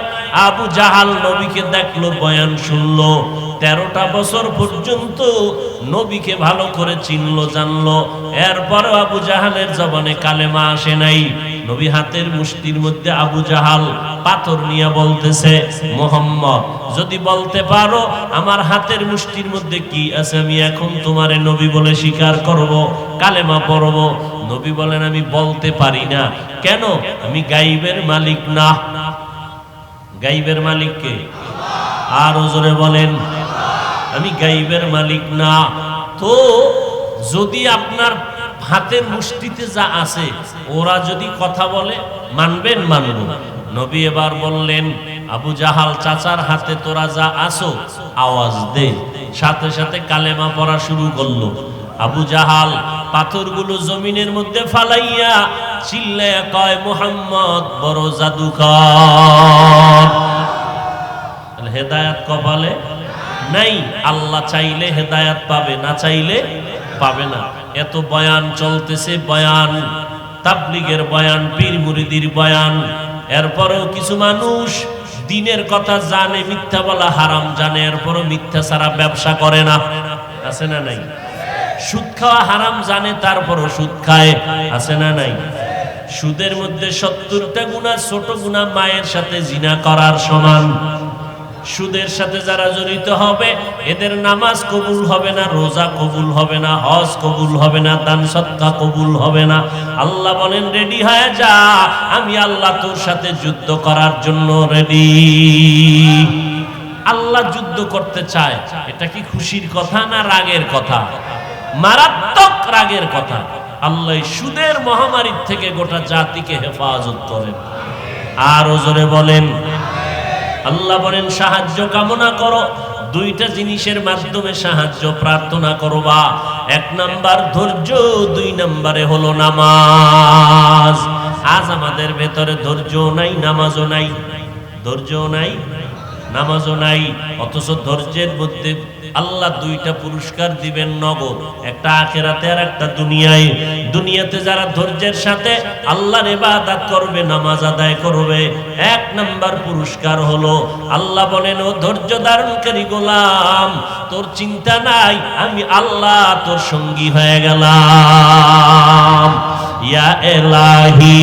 আবু জাহাল নবীকে দেখলো, বয়ান শুনলো, 13টা বছর পর্যন্ত নবীকে ভালো করে চিনলো, জানলো। এরপর আবু জাহালের জবানে কালেমা আসে নাই। নবী হাতের মুষ্টির মধ্যে আবু জাহাল পাথর নিয়ে বলতেছে, মোহাম্মদ যদি বলতে পারো আমার হাতের মুষ্টির মধ্যে কি আছে, আমি এখন তোমারে নবী বলে স্বীকার করব, কালেমা পড়ব। নবী বলেন, আমি বলতে পারি না। কেন? আমি গাইবের মালিক না। গাইবের মালিক কে? আর জোরে বলেন, আমি গাইবের মালিক না। তো যদি আপনার হাতের মুষ্টিতে যা আছে ওরা যদি কথা বলে, মানবেন? মানব। নবী এবার বললেন, আবু জাহাল চাচার হাতে তোরা যা আসো আওয়াজ দে। সাথে সাথে কালেমা পড়া শুরু করলো। আবু জাহাল পাথরগুলো জমিনের মধ্যে ফালাইয়া চিল্লায়া কয়, মুহাম্মদ বড় জাদুকর। হেদায়াত কপালে নাই। আল্লাহ চাইলে হেদায়াত পাবে, না চাইলে পাবে না। এত বয়ান চলতেছে, বয়ান, তাবলীগের বয়ান, পীর মুরিদির বয়ান। এরপরেও কিছু মানুষ দিনের কথা জানে, মিথ্যা বলা হারাম জানে, এরপরও মিথ্যা ছাড়া ব্যবসা করে না। আছে না নাই? সুদ খাওয়া হারাম জানে, তারপরও সুদ খায়। আছে না নাই? সুদের মধ্যে 70টা গুনাহ, ছোট গুনাহ মায়ের সাথে জিনা করার সমান। সুদের সাথে যারা জড়িত হবে এদের নামাজ কবুল হবে না, রোজা কবুল হবে না, হজ কবুল হবে না, দান সদকা কবুল হবে না। আল্লাহ বলেন, রেডি হয়ে যা, আমি আল্লাহ তোর সাথে যুদ্ধ করার জন্য রেডি। আল্লাহ যুদ্ধ করতে চায়। এটা কি খুশির কথা না রাগের কথা? মারাত্মক রাগের কথা। আল্লাহ সুদের মহামারীর থেকে গোটা জাতিকে হেফাজত করেন। আর জোরে বলেন, আল্লাহ বলেন, সাহায্য কামনা করো। 2টা জিনিসের মাধ্যমে সাহায্য প্রার্থনা করবা। 1 নাম্বার ধৈর্য, 2 নম্বরে হলো নামাজ। আজ আমাদের ভেতরে ধৈর্য নাই, নামাজও নাই। ধৈর্য নাই, নামাজও নাই। অথচ ধৈর্যের মধ্যে আল্লাহ 2টা পুরস্কার দিবেন নগদ, একটা আখিরাতে আর একটা দুনিয়ায়। দুনিয়াতে যারা ধৈর্যের সাথে আল্লাহর ইবাদত করবে, নামাজ আদায় করবে, 1 নাম্বার পুরস্কার হলো, আল্লাহ বলেন, ও ধৈর্য ধারণকারী গোলাম, তোর চিন্তা নাই, আমি আল্লাহ তোর সঙ্গী হয়ে গেলাম। ইয়া ইলাহি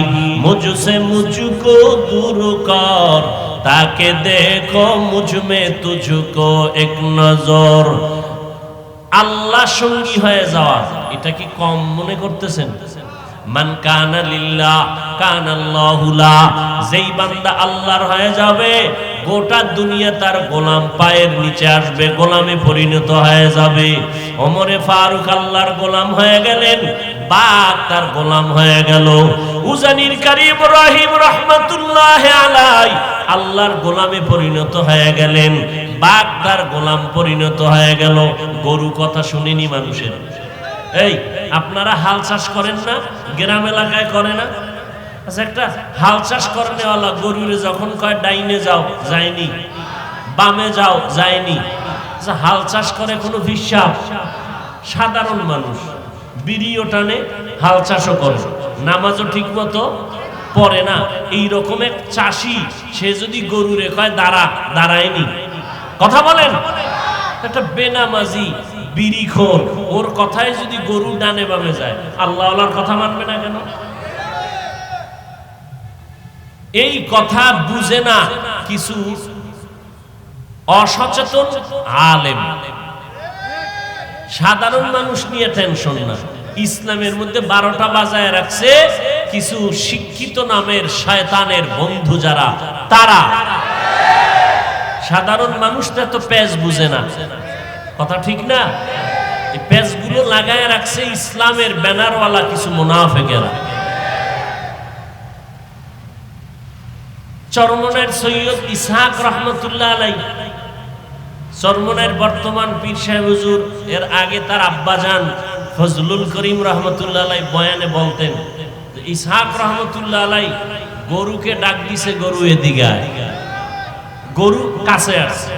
মুঝসে মুঝকো দূর কর, তাকে দেখো মুঝমে তুঝকো এক নজর। আল্লাহ সঙ্গী হয়ে যাওয়া, এটা কি কম মনে করতেছেন? মান কানা লিল্লাহ কানাল্লাহু লা। যেই বান্দা আল্লাহর হয়ে যাবে, গোটা দুনিয়া তার গোলাম পায়ের নিচে আসবে, গোলামে পরিণত হয়ে যাবে। ওমরে ফারুক আল্লাহর গোলাম হয়ে গেলেন, বাঘ তার গোলাম হয়ে গেল। উজানির কারি ইব্রাহিম রাহমাতুল্লাহ আলাই আল্লাহর গোলামে পরিণত হয়ে গেলেন, বাঘ তার গোলাম পরিণত হয়ে গেল। গরু কথা শুনিনি মানুষের? এই আপনারা হাল চাষ করেন না? গ্রাম এলাকায় করে না? আচ্ছা, একটা হাল চাষ করেনেওয়ালা গরুরে যখন কয় ডাইনে যাও, যায়নি, বামে যাও, যায়নি। আচ্ছা, হাল চাষ করে কোনো হিসাব? সাধারণ মানুষ বিড়িও টানে, হাল চাষও করে, নামাজও ঠিক মতো পড়ে না। এইরকম এক চাষি, সে যদি গরুরে কয় দাঁড়া, দাঁড়ায়নি। কথা বলেন? একটা বেনামাজি বিড়িখোর, ওর কথায় যদি গরু ডানে বামে যায়, আল্লাহ আল্লাহর কথা মানবে না কেন? এই কথা বুঝে না কিছু অসচেতন আলেম। সাধারণ মানুষ নিয়ে টেনশন না। ইসলামের মধ্যে 12টা বাজায় রাখছে কিছু শিক্ষিত নামের শয়তানের বন্ধু যারা, তারা। সাধারণ মানুষটা তো পেজ বুঝে না, কথা ঠিক না? এই পেজগুলো লাগায় রাখছে ইসলামের ব্যানারওয়ালা কিছু মুনাফিকেরা। চরমনের সৈয়দ ইসহাক রহমতুল্লাহ আলাইহি, চরমনের বর্তমান পীর সাহেব হুজুর, এর আগে তার আব্বাজান ফজলুল করিম রহমতুল্লাহ আলাইহি বয়ানে বলতেন, ইসহাক রহমতুল্লাহ আলাইহি গরুকে ডাক দিছে, গরু এদিকে আয়, গরু কাছে আসছে।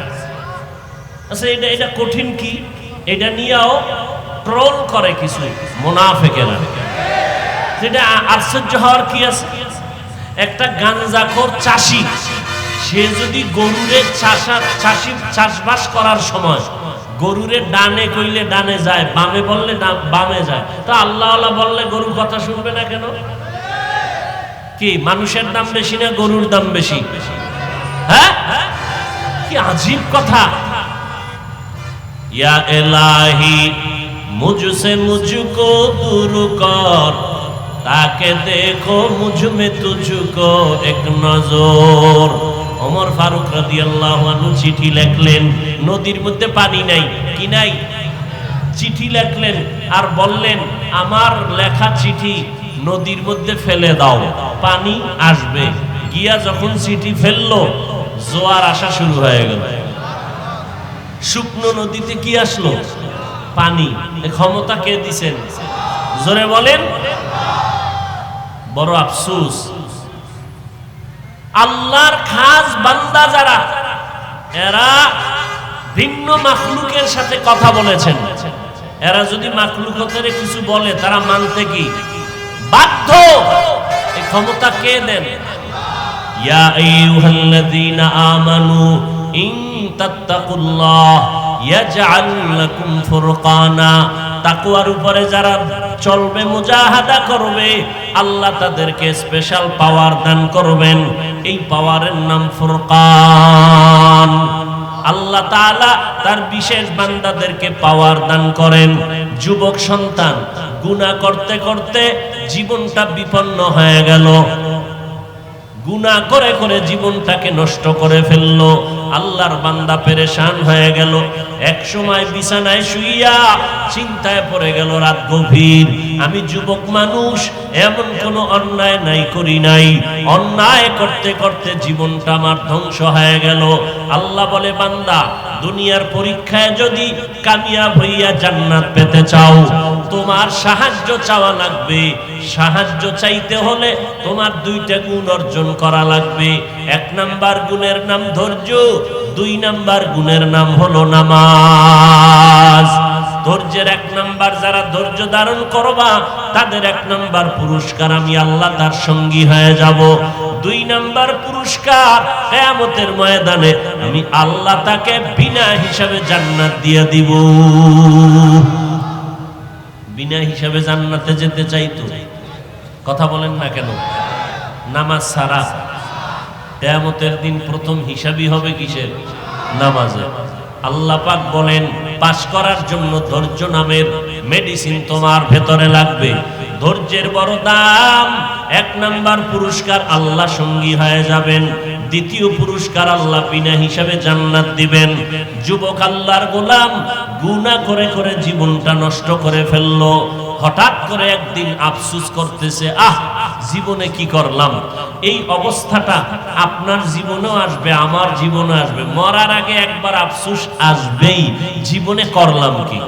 আচ্ছা, এটা কঠিন কি? এটা নিয়েও ট্রোল করে কিছু মুনাফিকেরা। যেটা আশ্চর্য হওয়ার কি আছে? একটা গাঞ্জাখোর চাষি, সে যদি গরুরে চাষবাস করার সময় গরুরে ডানে কইলে ডানে যায়, বামে বললে বামে যায়, তো আল্লাহ আল্লাহ বললে গরুর কথা শুনবে না কেন? কি মানুষের দাম বেশি না গরুর দাম বেশি? হ্যাঁ, কি আজীব কথা। ইয়া ইলাহি মুঝসে মুঝকো দূর কর, তাকে দেখো মুঝমে তুঝকো এক নজর। ওমর ফারুক রাদিয়াল্লাহু আনহু চিঠি লিখলেন, নদীর মধ্যে পানি নাই, কি নাই, চিঠি লিখলেন আর বললেন, আমার লেখা চিঠি নদীর মধ্যে ফেলে দাও, পানি আসবে। গিয়া যখন চিঠি ফেললো, জোয়ার আসা শুরু হয়ে গেল। শুকনো নদীতে কি আসলো? পানি। ক্ষমতা কে দিছেন? জোরে বলেন। বড় আফসোস, আল্লাহর খাস বান্দা যারা, এরা ভিন্ন মাখলুকের সাথে কথা বলেছেন। এরা যদি মাখলুকদের কিছু বলে, তারা মানতে কি বাধ্য। এই ক্ষমতা কে দেন? ইয়া আইয়ুহাল্লাযীনা আমানু ইন তাত্তাকুল্লাহ ইয়াজআল লাকুম ফুরকানা। তাকওয়ার উপরে যারা চলবে, মুজাহাদা করবে, আল্লাহ তাদেরকে স্পেশাল পাওয়ার দান করবেন। এই পাওয়ারের নাম ফুরকান। আল্লাহ তাআলা তার বিশেষ বান্দাদেরকে পাওয়ার দান করেন। যুবক সন্তান গুনাহ করতে করতে জীবনটা বিপন্ন হয়ে গেল, গুনাহ করে করে জীবনটাকে নষ্ট করে ফেললো, আল্লাহর বান্দা পেরেশান হয়ে গেল। এক সময় বিছানায় শুইয়া চিন্তায় পড়ে গেল, রাত গভীর, আমি যুবক মানুষ, এমন কোনো অন্যায় নাই করি নাই, অন্যায় করতে করতে জীবনটা আমার ধ্বংস হয়ে গেল। আল্লাহ বলে, বান্দা, দুনিয়ার পরীক্ষায় যদি কামিয়াব হইয়া জান্নাত পেতে চাও, তোমার সাহায্য চাওয়া লাগবে। সাহায্য চাইতে হলে তোমার 2টা গুণ অর্জন করা লাগবে। 1 নাম্বার গুণের নাম ধৈর্য, 2 নাম্বার গুণের নাম হলো নামাজ। ধৈর্যের 1 নাম্বার, যারা ধৈর্য ধারণ করবা তাদের 1 নাম্বার পুরস্কার আমি আল্লাহ তার সঙ্গী হয়ে যাব। 2 নাম্বার পুরস্কার, কিয়ামতের ময়দানে আমি আল্লাহ তাকে বিনা হিসাবে জান্নাত দিয়ে দিব। বিনা হিসাবে জান্নাতে যেতে চাইতো, কথা বলেন না কেন? নামাজ ছাড়া কিয়ামতের দিন প্রথম হিসাবই হবে কিসের? নামাজে। আল্লাহ পাক বলেন, পাস করার জন্য ধৈর্য নামের মেডিসিন তোমার ভেতরে লাগবে। ধৈর্যের বড় দাম। 1 নাম্বার পুরস্কার, আল্লাহ সঙ্গী হয়ে যাবেন। দ্বিতীয় পুরস্কার আল্লাহ বিনা হিসাবে জান্নাত দিবেন। যুবক আল্লাহর গোলাম গুনাহ করে করে জীবনটা নষ্ট করে ফেললো। হঠাৎ করে একদিন আফসোস করতেছে, জীবনে কি করলাম। এই অবস্থাটা আপনার জীবনেও আসবে, আমার জীবনে আসবে। মরার আগে একবার আফসোস আসবেই, জীবনে করলাম কি।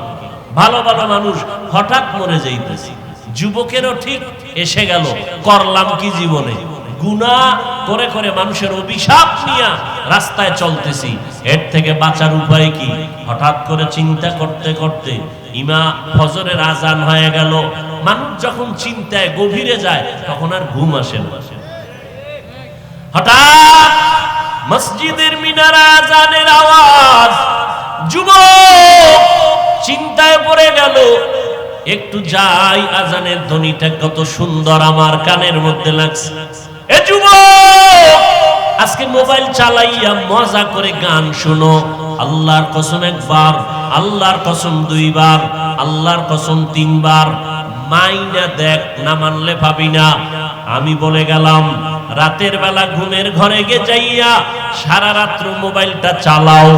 ভালো ভালো মানুষ হঠাৎ মরে যাইতেছে, যুবকেরও ঠিক এসে গেল, করলাম কি জীবনে। গুনাহ করে করে মানুষের অভিশাপ নিয়ে রাস্তায় চলতেছি, এর থেকে বাঁচার উপায় কি। হঠাৎ করে চিন্তা করতে করতে ফজরের আজান হয়ে গেল। মানুষ যখন চিন্তায় গভীরে যায় তখন আর ঘুম আসে না। হঠাৎ মসজিদের মিনারে আজানের আওয়াজ, যুবক চিন্তায় পড়ে গেল, একটু যাই, আজানের ধ্বনিটা কত সুন্দর আমার কানের মধ্যে লাগছে। এ যুবক, আজকে মোবাইল চালাইয়া মজা করে গান শুনো। আল্লাহর কসম একবার, আল্লাহর কসম দুইবার, আল্লাহর কসম তিনবার, মাইনা দেখ, না মানলে পাবি না। আমি বলে গেলাম, রাতের বেলা ঘুমের ঘরে গে যাইয়া সারা রাত্র মোবাইলটা চালাও,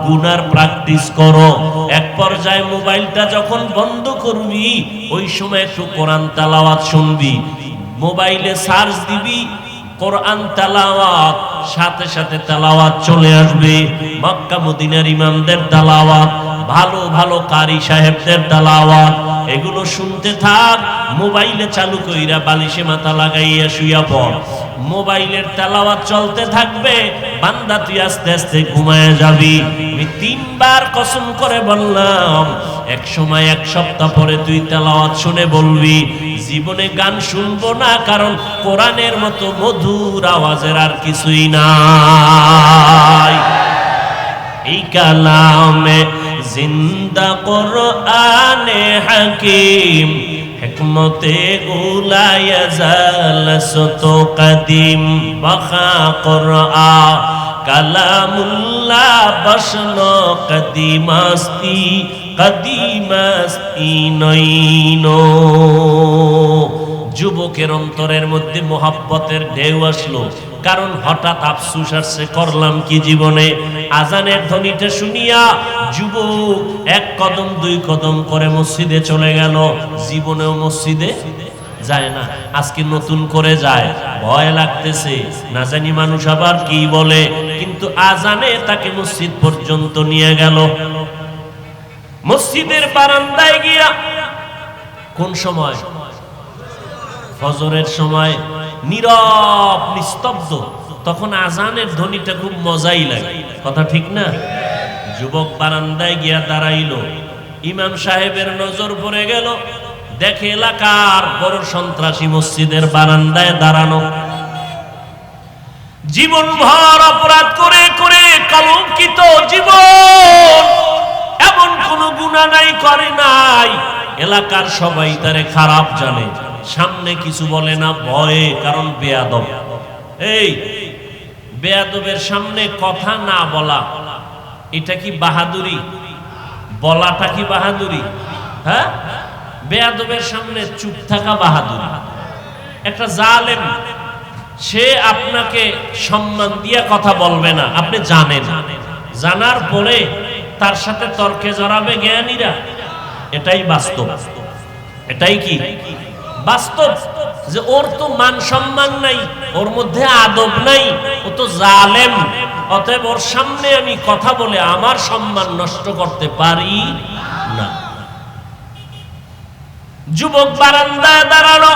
গুনার প্র্যাকটিস করো। এক পর্যায়ে মোবাইলটা যখন বন্ধ করবি, ওই সময় একটু কোরআন তেলাওয়াত শুনবি। মোবাইলে সার্চ দিবি কোরআন তেলাওয়াত, সাথে সাথে তেলাওয়াত চলে আসবে। মক্কা মদিনার ইমামদের তেলাওয়াত, ভালো ভালো কারি সাহেবদের তেলাওয়াত, এগুলো শুনতে থাক। মোবাইলে চালু কইরা বালিশে মাথা লাগাইয়া শুইয়া পড়। মোবাইলের তেলাওয়াত চলতে থাকবে, বান্দা তুই আস্তে আস্তে ঘুমায় যাবি। আমি তিনবার কসম করে বললাম, এক সময় এক সপ্তাহ পরে তুই তেলাওয়াত শুনে বলবি, জীবনে গান শুনবো না, কারণ কোরআনের মতো মধুর আওয়াজের আর কিছুই নাই। এই কালামে জিন্দা কোরআনে হাকিম, হিকমতে উলায়া জালসত কদিম, বখা কোরআন কালামুল্লাহ বসনো কদিমাস্তি, কদিমাস্তি নইনো। যুবকের অন্তরের মধ্যে মোহাব্বতের ঢেউ আসলো, কারণ হঠাৎ আফসোস আসছে, করলাম কি জীবনে। আজানের ধ্বনিটা শুনিয়া যুবক এক কদম দুই কদম করে মসজিদে চলে গেল। জীবনেও মসজিদে যায় না, আজকে নতুন করে যায়, ভয় লাগতেছে, না জানি মানুষ আবার কি বলে। কিন্তু আজানে তাকে মসজিদ পর্যন্ত নিয়ে গেল। মসজিদের বারান্দায় গিয়া, কোন সময়? ফজরের সময়, নীরব নিস্তব্ধ। তখন আজানের ধ্বনিটা খুব মজাই লাগে, কথা ঠিক না? যুবক বারান্দায় গিয়া দাঁড়াইলো। ইমাম সাহেবের নজর পড়ে গেল, দেখে এলাকার বড় সন্ত্রাসী মসজিদের বারান্দায় দাঁড়ানো। জীবনভর অপরাধ করে করে কলঙ্কিত জীবন, এমন কোন গুনাহ নাই, করে নাই। এলাকার সবাই তারে খারাপ জানে, সামনে কিছু বলে না ভয়ে, কারণ বেয়াদব। এই বেয়াদবের সামনে কথা না বলা, এটা কি বাহাদুরি? বলাটা কি বাহাদুরি? হ্যাঁ, বেয়াদবের সামনে চুপ থাকা বাহাদুরি। একটা জালেম, সে আপনাকে সম্মান দিয়ে কথা বলবে না, আপনি জানেন, জানার পরে তার সাথে তর্কে জড়াবে জ্ঞানীরা, এটাই বাস্তব। এটাই কি বাস্তব, যে ওর তো মান সম্মান নাই, ওর মধ্যে আদব নাই, ও তো জালেম। অতএব ওর সামনে আমি কথা বলে আমার সম্মান নষ্ট করতে পারি না। যুবক বারান্দায় দাঁড়ানো,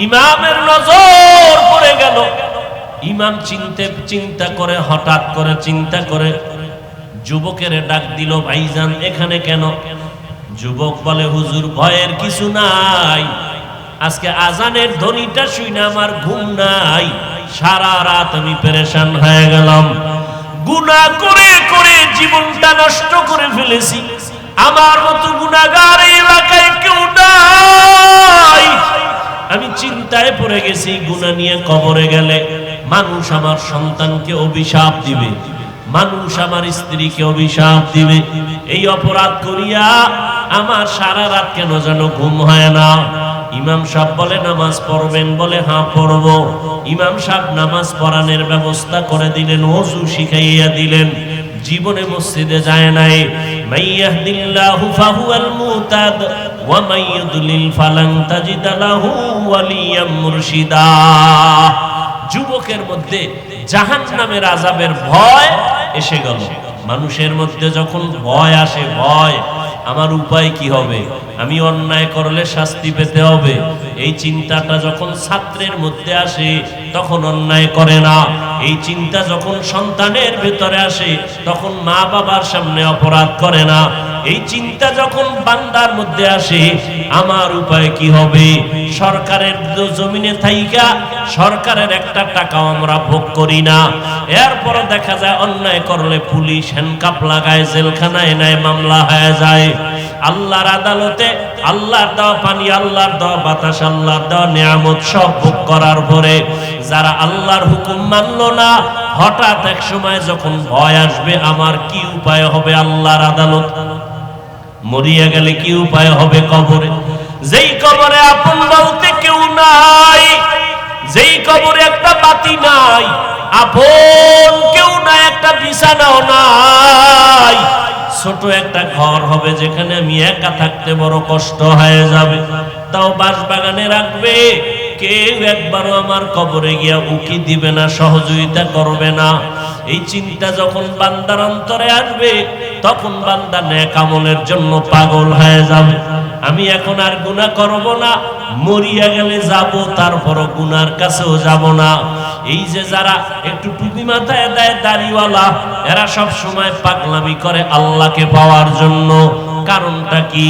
ইমামের নজর পড়ে গেল। ইমাম চিন্তা করে, হঠাৎ করে চিন্তা করে যুবকের ডাক দিল, ভাইজান এখানে কেন? যুবক বলে, হুজুর ভয়ের কিছু নাই, আজকে আজানের ধ্বনিটা শুনে আমার ঘুম নাই, সারা রাত আমি পেরেশান হয়ে গেলাম, গুনাহ করে করে জীবনটা নষ্ট করে ফেলেছি। আমার মতো গুনাহগার এই এলাকায় কেউ নাই। আমি চিন্তায় পড়ে গেছি, গুনাহ নিয়ে কবরে গেলে মানুষ আমার সন্তানকে অভিশাপ দিবে, মানুষ আমার স্ত্রীকে অভিশাপ দিবে। এই অপরাধ করিয়া আমার সারা রাত কেন যেন ঘুম হয় না। ইমাম সাহেব বলে নামাজ পড়বেন, বলে হ্যাঁ পড়ব। ইমাম সাহেব নামাজ পড়ানোর ব্যবস্থা করে দিলেন, ওযু শিখাইয়া দিলেন। জীবনে মসজিদে যায় নাই। মাইয়াহদিল্লাহু ফাহুয়াল মুহতাদ ওয়া মাইয়ুদলিল ফালান তাজিদ লাহু ওয়ালিয়াম মুরশিদা। যুবকের মধ্যে জাহান্নামের আযাবের ভয় এসে গেল। মানুষের মধ্যে যখন ভয় আসে, ভয় আমার উপায় কি হবে, আমি অন্যায় করলে শাস্তি পেতে হবে, এই চিন্তাটা যখন ছাত্রের মধ্যে আসে তখন অন্যায় করে না। এই চিন্তা যখন সন্তানের ভেতরে আসে তখন মা বাবার সামনে অপরাধ করে না। এই চিন্তা যখন বান্দার মধ্যে আসে আমার উপায় কি হবে, সরকারের জমিনে থাইকা সরকারের একটা টাকাও আমরা ভোগ করি না, এরপর দেখা যায় অন্যায় করলে পুলিশ হ্যান্ডকাপ লাগায়, জেলখানায় নেয়, মামলা হয়ে যায়। আল্লাহর আদালতে আল্লাহর দেওয়া পানি, আল্লাহর দেওয়া বাতাস, আল্লাহর দেওয়া নিয়ামত সব ভোগ করার পরে যারা আল্লাহর হুকুম মানলো না, হঠাৎ এক সময় যখন ভয় আসবে আমার কি উপায় হবে আল্লাহর আদালত, মরিয়া গেলে কি উপায় হবে কবরে, যেই কবরে আপন বলতে কেউ নাই, যেই কবরে একটা বাতি নাই, আপন কেউ নাই, একটা বিছানাও নাই, ছোট একটা ঘর হবে যেখানে আমি একা থাকতে বড় কষ্ট হয়ে যাবে। তাও বাঁশবাগানে রাখবে, কেউ একবারও আমার কবরে গিয়া উকি দিবে না, সহযোগিতা করবে না। এই চিন্তা যখন বান্দার অন্তরে আসবে তখন বান্দা নেক আমলের জন্য পাগল হয়ে যাবে। আমি এখন আর গুনাহ করব না, মরিয়া গেলে যাব, তারপরও গুনার কাছেও যাব না। এই যে যারা একটু টুপি মাথায় দেয় দাড়িওয়ালা, এরা সব সময় পাগলামি করে আল্লাহকে পাওয়ার জন্য। কারণটা কি?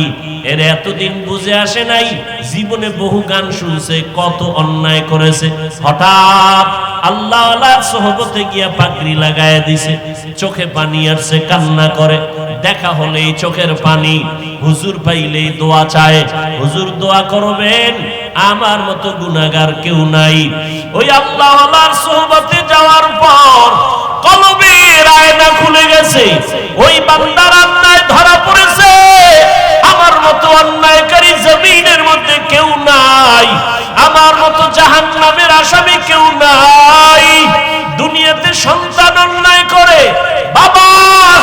এর এতদিন বুঝে আসে নাই, জীবনে বহু গান শুনছে, কত অন্যায় করেছে, হঠাৎ আল্লাহ ওয়ালার সোহবতে গিয়া পাগড়ি লাগায় দিছে, চোখে পানি আসছে, কান্না করে। দেখা হলেই চোখের পানি, হুজুর পাইলেই দোয়া চায়, হুজুর দোয়া করবেন, আমার মতো গুনাহগার কেউ নাই। ওই আল্লাহ ওয়ালার সোহবতে যাওয়ার পর কলবের আয়না খুলে গেছে, ওই বান্দার অন্যায় ধরা পড়েছে, আমার মতো অন্যায়কারী জমিনের মধ্যে কেউ নাই, আমার মতো জাহান্নামের আসামি কেউ নাই। দুনিয়াতে সন্তান অন্যায় করে, বাবা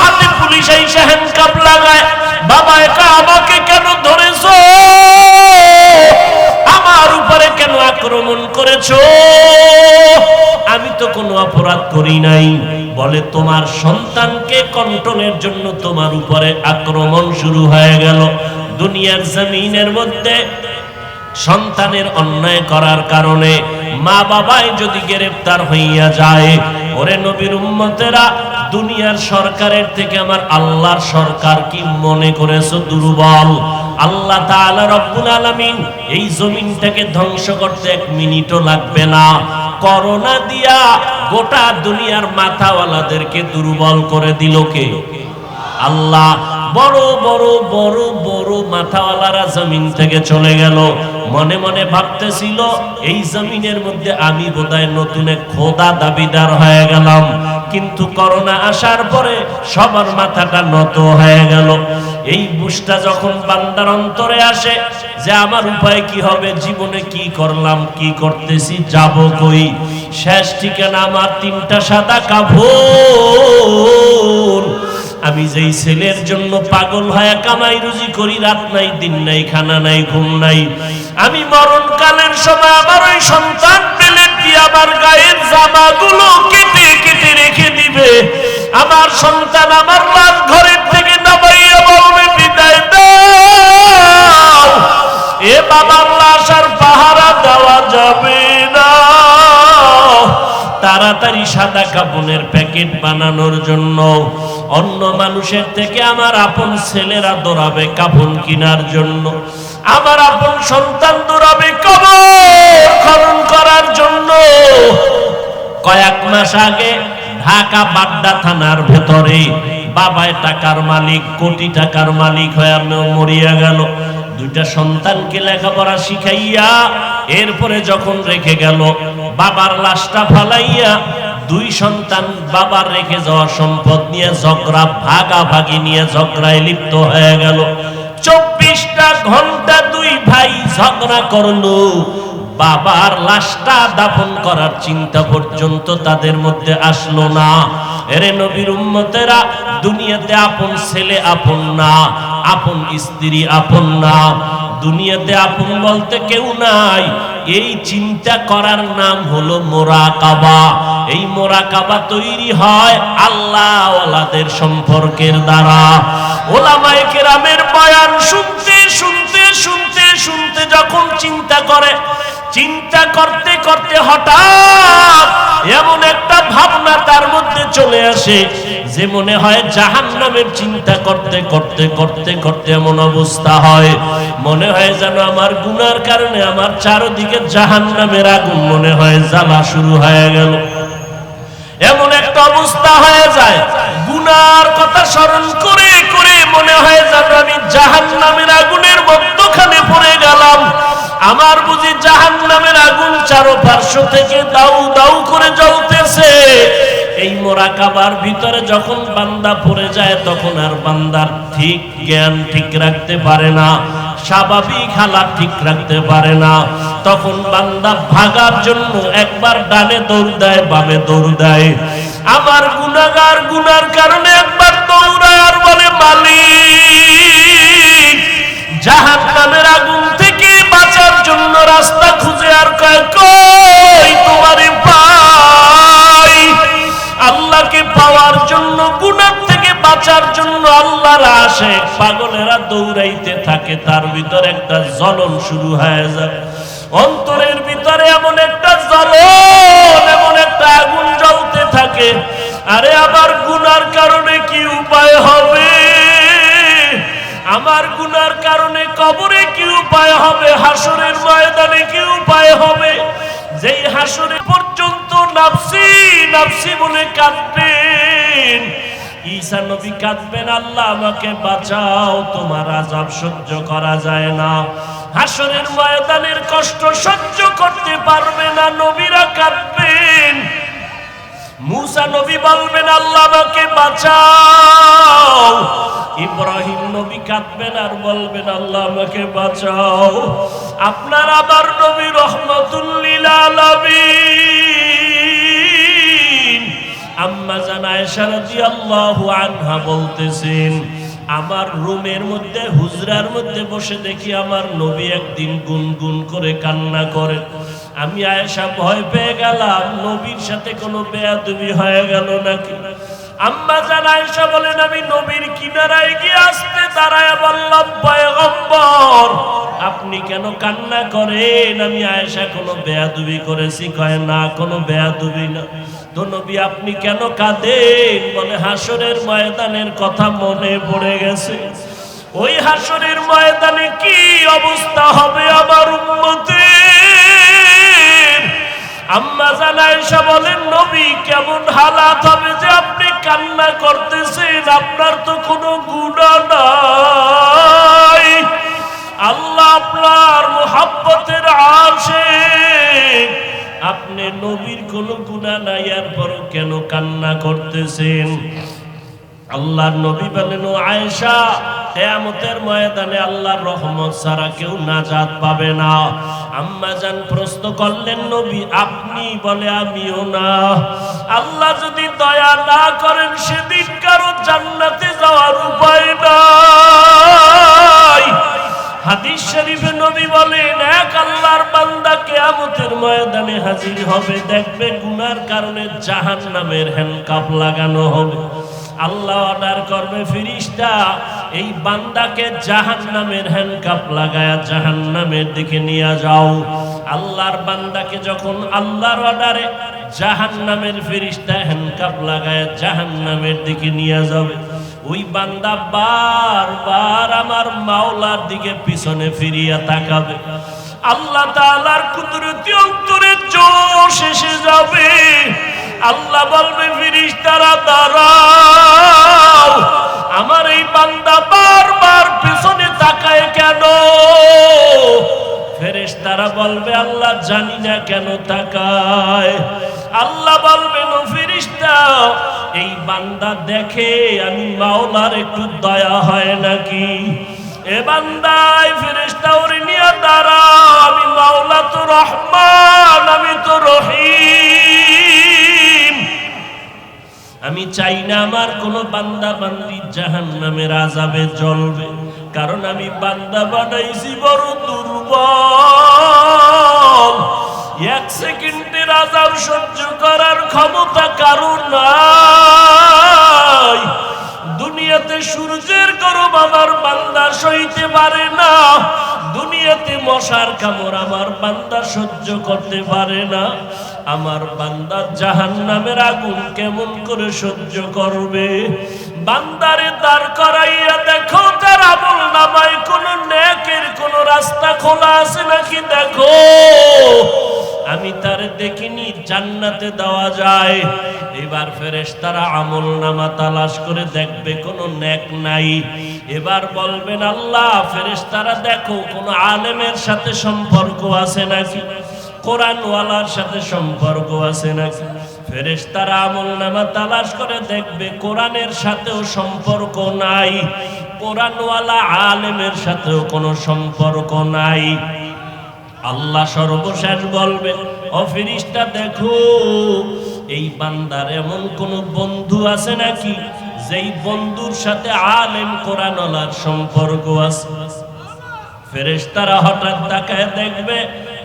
হাতে পুলিশ এসে হ্যান্ডকাপ লাগায়, বাবা একা আমাকে কেন ধরেছো, আমার উপরে কেন আক্রমণ করেছো, আমি তো কোনো অপরাধ করি নাই। বলে তোমার সন্তানকে কন্ট্রোলের জন্য তোমার উপরে আক্রমণ শুরু হয়ে গেল। দুনিয়ার জমিনের মধ্যে সন্তানের অন্যায় করার কারণে মা বাবাই যদি গ্রেফতার হইয়া যায়, ওরে নবীর উম্মতেরা, দুনিয়ার সরকারের থেকে আমার আল্লাহর সরকার কি মনে করেছো দুর্বল? আল্লাহ তাআলা রব্বুল আলামিন এই জমিনটাকে ধ্বংস করতে 1 মিনিটও লাগবে না। করোনা দিয়া গোটা দুনিয়ার মাথাওয়ালাদেরকে দুর্বল করে দিল কে? আল্লাহ। বড় বড় বড় বড় মাথাওয়ালারা জমিন থেকে চলে গেল, মনে মনে ভাবতেছিল এই জমিনের মধ্যে আমি বোধহয় নতুন এক খোদা দাবিদার হয়ে গেলাম। কিন্তু করোনা আসার পরে সবার মাথাটা নত হয়ে গেল। এই বুঝটা যখন বান্দার অন্তরে আসে যে আমার উপায় কি হবে, জীবনে কি করলাম, কি করতেছি, যাব কই, শেষ ঠিকানা আমার 3টা সাদা কাপড়। আমি যেই ছেলের জন্য পাগল হয়ে কামাই রুজি করি, রাত নাই দিন নাই, খানা নাই ঘুম নাই, আমি মরণকালের সময় আমার ওই সন্তান প্লেট দিয়ে আমার গায়ের জামাগুলো কেটে কেটে রেখে দিবে, আমার সন্তান আমার লাশ ঘরের থেকে নামাইয়া বলবে বিদায় দাও, এ বাবার লাশ আর পাহারা দেওয়া যাবে না। তাড়াতাড়ি সাদা কাপড়ের প্যাকেট বানানোর জন্য অন্য মানুষের থেকে আমার আপন ছেলেরা দৌড়াবে কাফন কেনার জন্য, আমার আপন সন্তান দৌড়াবে কবর খনন করার জন্য। কয়েক মাস আগে ঢাকা বাড্ডা থানার ভেতরে বাবায় টাকার মালিক, কোটি টাকার মালিক হয়ে মরিয়া গেল। 2টা সন্তানকে লেখাপড়া শিখাইয়া এরপরে যখন রেখে গেল, বাবার লাশটা ফালাইয়া 2 সন্তান বাবার রেখে যাওয়া সম্পদ নিয়ে ঝগড়া, ভাগাভাগি নিয়ে ঝগড়ায় লিপ্ত হয়ে গেল। 24টা ঘন্টা দুই ভাই ঝগড়া করলো, বাবার লাশটা দাফন করার চিন্তা পর্যন্ত তাদের মধ্যে আসলো না। এরে নবীর উম্মতেরা, দুনিয়াতে আপন ছেলে আপন না, আপন স্ত্রী আপন না, দুনিয়াতে আপন বলতে কেউ নাই। এই চিন্তা করার নাম হলো মুরাকাবা। এই মুরাকাবা তৈরি হয় আল্লাহওয়ালাদের সম্পর্কের দ্বারা। ওলামায়ে কেরামের বয়ান শুনতে শুনতে শুনতে শুনতে যখন চিন্তা করে, চিন্তা করতে করতে হঠাৎ এমন একটা ভাবনা তার মধ্যে চলে আসে যে মনে হয় জাহান্নামের চিন্তা করতে করতে করতে করতে এমন অবস্থা হয়, মনে হয় যেন আমার গুনার কারণে আমার চারদিকে জাহান্নামের আগুন মনে হয় জ্বালা শুরু হয়ে গেল। এমন একটা অবস্থা হয়ে যায়, গুনার কথা স্মরণ করে করে মনে হয় যেন আমি জাহান্নামের আগুনের মধ্যখানে পড়ে গেলাম। আমার বুঝি জাহান্নামের আগুন চারপার্শ্ব থেকে দাউ দাউ করে জ্বলতেছে। এই মুরাকাবার ভিতরে যখন বান্দা পড়ে যায়, তখন আর বান্দার ঠিক জ্ঞান ঠিক রাখতে পারে না, স্বাভাবিক হালাত ঠিক রাখতে পারে না। তখন বান্দা ভাগার জন্য একবার ডানে দৌড় দেয়, বামে দৌড় দেয়। আমার গুনাহগার গুনার কারণে একবার দৌড়ায় আর বলে, মালিক, জাহান্নামের আগুন থেকে বাঁচার জন্য রাস্তা খুঁজে, আর কয় কই তোমারে পাই। আল্লাহকে পাওয়ার জন্য, গুনাহ থেকে বাঁচার জন্য আল্লাহর আশিক পাগলেরা দৌড়াইতে থাকে। তার ভিতরে একটা জ্বলন শুরু হয়ে যায়, অন্তরের ভিতরে এমন একটা জ্বলন, এমন একটা আগুন জ্বলতে থাকে। আরে আমার গুনার কারণে কি উপায় হবে? আমার গুনার কারণে কবরে কি উপায় হবে? হাসরের ময়দানে কি উপায় হবে? যেই হাসরে পর্যন্ত নাফসি নাফসি বলে কাঁদবেন, ঈসা নবী কাঁদবেন, আল্লাহ আমাকে বাঁচাও, তোমার আযাব সহ্য করা যায় না। হাসরের ময়দানের কষ্ট সহ্য করতে পারবে না, নবীরা কাঁদবেন। মুসা নবী বলবেন, আল্লাহ আমাকে বাঁচাও। ইব্রাহিম নবী কাঁদবেন আর বলবেন, আল্লাহ আমাকে বাঁচাও। আপনার আবার নবী রহমাতুল লিল আলামিন আম্মা জান আয়েশা রাদিয়াল্লাহু আনহা বলতেছেন, আমার রুমের মধ্যে, হুজরার মধ্যে বসে দেখি আমার নবী একদিন গুনগুন করে কান্না করে। আমি আয়েশা ভয় পেয়ে গেলাম, নবীর সাথে কোনো বেয়াদবি হয়ে গেল নাকি। আম্মা জান আয়েশা বলেন, আমি নবীর কিনারায় গিয়ে আস্তে দাঁড়ায় বললাম, পয়গম্বর আপনি কেন কান্না করেন? আমি আয়েশা কোনো বেয়াদবি করেছি? কয় না, কোনো বেয়াদবি না। তো নবী আপনি কেন কাঁদেন? বলে, হাসরের ময়দানের কথা মনে পড়ে গেছে। ওই হাসরের ময়দানে কি অবস্থা হবে আমার উম্মতের। আম্মা জান আয়েশা বলেন, নবী কেমন হালাত হবে যে আপনি কান্না করতেছেন? আপনার তো কোনো গুনাহ নাই, আল্লাহ আপনার মুহাব্বতের আশিক, আপনি নবীর কোনো গুনাহ নাই, এরপরও কেন কান্না করতেছেন? আল্লাহর নবী বলেন, ও আয়েশা, কিয়ামতের ময়দানে আল্লাহর রহমত ছাড়া কেউ নাজাত পাবে না। আম্মা জান প্রশ্ন করলেন, নবী আপনি? বলে, আমিও না। আল্লাহ যদি দয়া না করেন সেদিন কারো জান্নাতে যাওয়ার উপায় নাই। হাদিস শরীফে নবী বলেন, এক আল্লাহর বান্দা কিয়ামতের ময়দানে হাজির হবে, দেখবে গুনার কারণে জাহান্নামের হ্যান্ডকাপ লাগানো হবে। আল্লাহ অর্ডার করবে, ফেরেশতা এই বান্দাকে জাহান্নামের হ্যান্ডকাপ লাগায়া জাহান্নামের দিকে নিয়ে যাও। আল্লাহর বান্দাকে যখন আল্লাহর অর্ডারে জাহান্নামের ফেরেশতা হ্যান্ডকাপ লাগায়া জাহান্নামের দিকে নিয়ে যাবে, ওই বান্দা বারবার আমার মাওলার দিকে পিছনে ফিরিয়া তাকাবে। আল্লাহ তাআলার কুদরতি অন্তরে জোশ এসে যাবে। আল্লাহ বলবে, ফেরেশতারা দাঁড়াও, আমার এই বান্দা বারবার পিছনে তাকায় কেন? ফেরেশতারা বলবে, আল্লাহ জানি না কেন তাকায়। আল্লাহ বলবেন, ও ফেরেশতা, এই বান্দা দেখে আমি মাওলার একটু দয়া হয় নাকি, এ বান্দাই ফেরেশতা ওরে নিয়ে দাঁড়াও, আমি মাওলা তো রহমান, আমি তো রহিম। আমি চাই না আমার কোনো বান্দা বান্দি জাহান্নামের আযাবে জ্বলবে, কারণ আমি বান্দা বানাইছি বড় দুর্বল। এক সেকেন্ডের আযাব সহ্য করার ক্ষমতা কারণ নাই। দুনিয়াতে সূর্যের গরম আমার বান্দা সইতে পারে না, দুনিয়াতে মশার কামড় আমার বান্দা সহ্য করতে পারে না। আমার বান্দা জাহান্নামের আগুন কেমন করে সহ্য করবে? বান্দারে দাঁড় করাইয়া দেখো তার আমল নামায় কোন নেকের কোন রাস্তা খোলা আছে নাকি দেখো। আমি তার দেখিনি জান্নাতে দেওয়া যায়। এবার ফেরেশতারা আমল নামা তালাশ করে দেখবে কোনো নেক নাই। এবার বলবেন আল্লাহ ফেরেশতারা দেখো কোন আলেমের সাথে সম্পর্ক আছে নাকি, কোরআনওয়ালার সাথে সম্পর্ক আছে নাকি। ফেরেশতারা আমল নামা তালাশ করে দেখবে কোরআনের সাথেও সম্পর্ক নাই, কোরআনওয়ালা আলেমের সাথেও কোনো সম্পর্ক নাই। আল্লাহ সর্বশেষ বলবেন ও ফেরেশতা দেখো এই বান্দার এমন কোন বন্ধু আছে নাকি যেই বন্ধুর সাথে আলেম কোরআনওয়ালার সম্পর্ক আছে। ফেরেশতারা হঠাৎ তাকায় দেখবে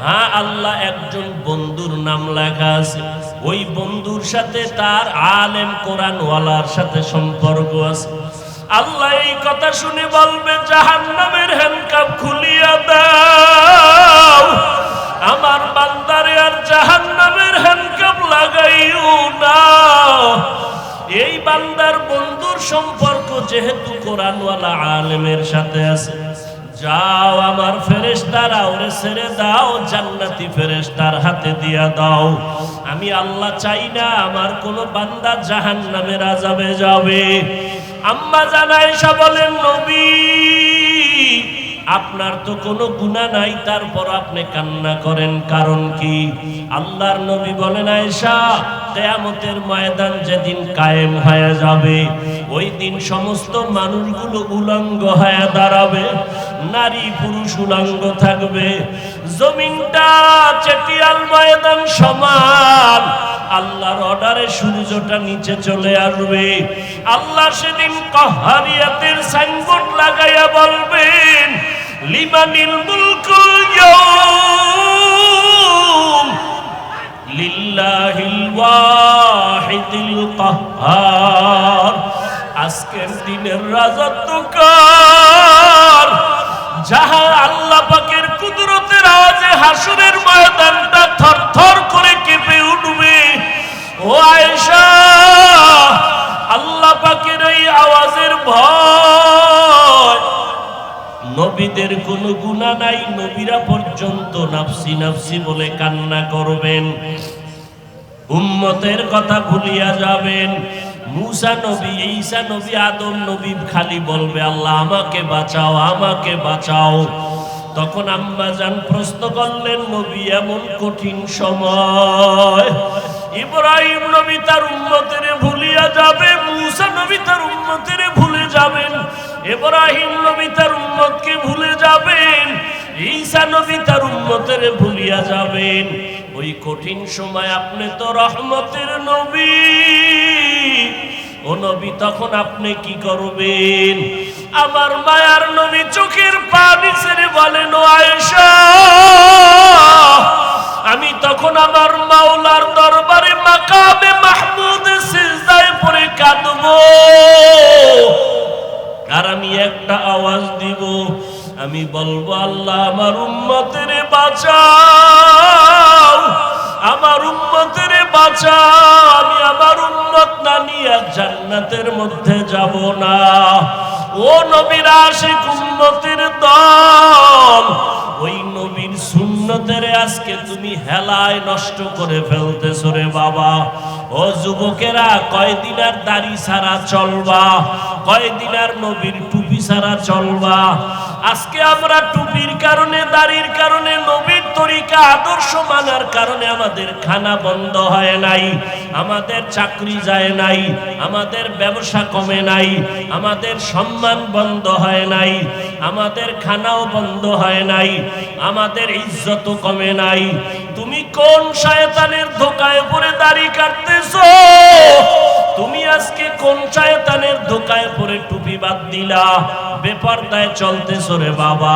হ্যাঁ আল্লাহ একজন বন্ধুর নাম লেখা আছে, ওই বন্ধুর সাথে তার আলেম কোরআনওয়ালার সাথে সম্পর্ক আছে। আল্লাহ এই কথা শুনে বলবে জাহান্নামের হ্যান্ডকাপ খুলিয়া দাও, আমার বান্দারে আর জাহান্নামের হ্যান্ডকাপ লাগাইও না। এই বান্দার বন্ধুর সম্পর্ক যেহেতু কোরআনওয়ালা আলেমের সাথে আছে, যাও আমার ফেরেশতারা ওরে ছেড়ে দাও, জান্নাতি ফেরেশতার হাতে দিয়া দাও। আমি আল্লাহ চাই না আমার কোন বান্দা জাহান্নামের আযাবে যাবে। আম্মা জান আয়েশা বলেন নবী আপনার তো কোনো গুনাহ নাই, তারপর আপনি কান্না করেন কারণ কি? আল্লাহর নবী বলেন আয়েশা কিয়ামতের ময়দান যেদিন কায়েম হয়ে যাবে, ওই দিন সমস্ত মানুষগুলো উলঙ্গ হয়ে দাঁড়াবে, নারী পুরুষ উলঙ্গ থাকবে, জমিনটা চেটিয়াল ময়দান সমান। আল্লাহর অর্ডারে সূর্যটা নিচে চলে আসবে। আল্লাহ সেদিন কাহারিয়াতের সাইনবোর্ড লাগাইয়া বলবেন লিমানিল মুলকুল ইয়াউম লিল্লাহিল ওয়াহিদিল কাহ্হার। আজকের দিনের রাজত্ব কার? যাহা আল্লাহ পাকের কুদরতের আওয়াজে হাসরের ময়দানটা থরথর করে কেঁপে উঠবে। ও আয়েশা আল্লাহ পাকের এই আওয়াজের ভয়। নবীদের কোনো গুনাহ নাই, নবীরা পর্যন্ত নাফসি নাফসি বলে কান্না করবেন, উম্মতের কথা ভুলিয়া যাবেন। মুসা নবী, ঈসা নবী, আদম নবী খালি বলবে আল্লাহ আমাকে বাঁচাও, আমাকে বাঁচাও। তখন আম্মা জান প্রশ্ন করলেন নবী এমন কঠিন সময়, ইব্রাহিম নবী তার উম্মতের ভুলিয়া যাবে, মুসা নবী তার উম্মতের ভুলে যাবেন, ইব্রাহিম নবী তার উম্মতকে ভুলে যাবেন, ঈসা নবী তার উম্মতের ভুলিয়া যাবেন। ওই কঠিন সময় আপনি তো রহমতের নবী, ও নবী তখন আপনি কি করবেন? আমার মায়ার নবী চোখের পানি ছেড়ে বলেন ও আয়েশা আমি তখন আমার মাওলার দরবারে মাকামে মাহমুদে সিজদায় পড়ে কাঁদবো, আর আমি একটা আওয়াজ দিব, আমি বলবো আল্লাহ আমার উম্মতের বাঁচাও, আমার উম্মতের বাঁচাও, আমি আমার উম্মত না নিয়ে জান্নাতের মধ্যে যাব না। ও নবীর আশিক উম্মতের দল, ওই নবীর সুন্নতের আজকে তুমি হেলায় নষ্ট করে ফেলতেছো রে বাবা। ও যুবকেরা কয়দিন আর দাড়ি ছাড়া চলবা, কয়দিন আর নবীর টুপি ছাড়া চলবা? আজকে আমরা টুপির কারণে, দাড়ির কারণে, নবীর তরিকা আদর্শ মানার কারণে আমাদের খানা বন্ধ হয় নাই, আমাদের চাকরি যায় নাই, আমাদের ব্যবসা কমে নাই, আমাদের সম্মান বন্ধ হয় নাই, আমাদের খানাও বন্ধ হয় নাই, আমাদের ইজ্জত কমে নাই। তুমি কোন শয়তানের ধোকায় পড়ে দাড়ি কাটতেছো? তুমি আজকে কোন শয়তানের ধোকায় পড়ে টুপি বাদ দিলা, বেপরদায় চলতেছো রে বাবা?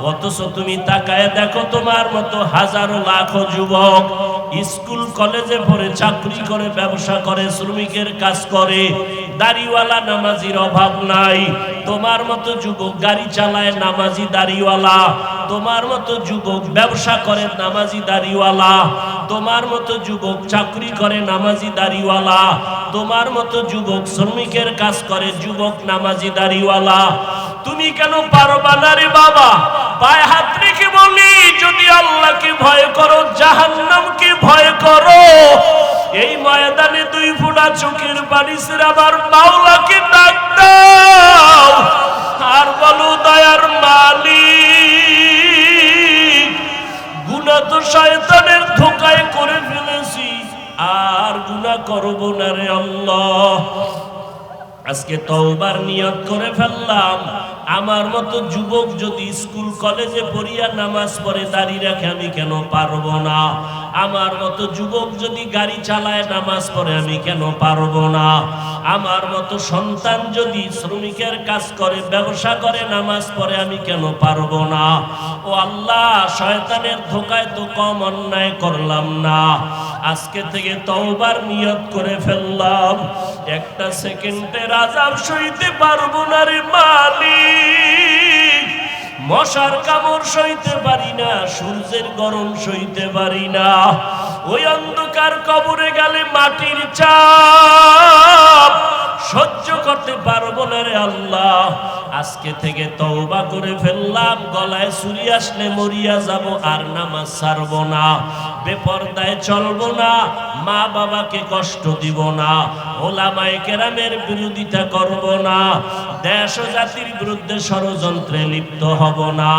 অথচ তুমি তাকায় দেখো, তোমার মতো হাজারো লাখো যুবক স্কুল কলেজে পড়ে, চাকরি করে, ব্যবসা করে, শ্রমিকের কাজ করে, দাড়িওয়ালা নামাজির অভাব নাই। তোমার মতো যুবক গাড়ি চালায়, নামাজি দাড়িওয়ালা। তোমার মতো যুবক ব্যবসা করে, নামাজি দাড়িওয়ালা। তোমার মতো যুবক চাকরি করে, নামাজি দাড়িওয়ালা। তোমার মতো যুবক শ্রমিকের কাজ করে, যুবক নামাজি দাড়িওয়ালা। তুমি কেন পারবা না রে বাবা? পায়ে হাত রেখে বলি, যদি আল্লাহকে ভয় করো, জাহান্নামকে ভয় করো, এই ময়দানে 2 ফোঁটা চোখের পানি ছেড়ে আমার মাওলাকে ডাক দাও আর বলো, দয়ার মালিক, গুনাহ তো শয়তানের ধোঁকায় করে ফেলেছি, আর গুনাহ করব না রে আল্লাহ। আজকে তওবার নিয়ত করে ফেললাম, আমার মতো যুবক যদি স্কুল কলেজে পড়িয়া নামাজ পড়ে, দাঁড়িয়ে রাখে, আমি কেন পারবো না? আমার মতো যুবক যদি গাড়ি চালায়, নামাজ পড়ে, আমি কেন পারবো না? আমার মতো সন্তান যদি শ্রমিকের কাজ করে, ব্যবসা করে, নামাজ পড়ে, আমি কেন পারবো না? ও আল্লাহ, শয়তানের ধোকায় তো কম অন্যায় করলাম না। আজকে থেকে তওবার নিয়ত করে ফেললাম, একটা সেকেন্ডের আযাব সইতে পারবো না রে মালিক। মশার কামড় সইতে পারি না, সূর্যের গরম সইতে পারি না, ওই অন্ধকার কবরে গেলে মাটির চাপ সহ্য করতে পারবো না রে আল্লাহ। আজকে থেকে তওবা করে ফেললাম, গলায় ছুরি আসলে মরিয়া যাব, আর নামাজ ছাড়বো না, বেপরদায় চলবো না, মা বাবাকে কষ্ট দিব না, ওলামায়ে কেরামের বিরোধিতা করব না, দেশ ও জাতির বিরুদ্ধে ষড়যন্ত্রে লিপ্ত হব না।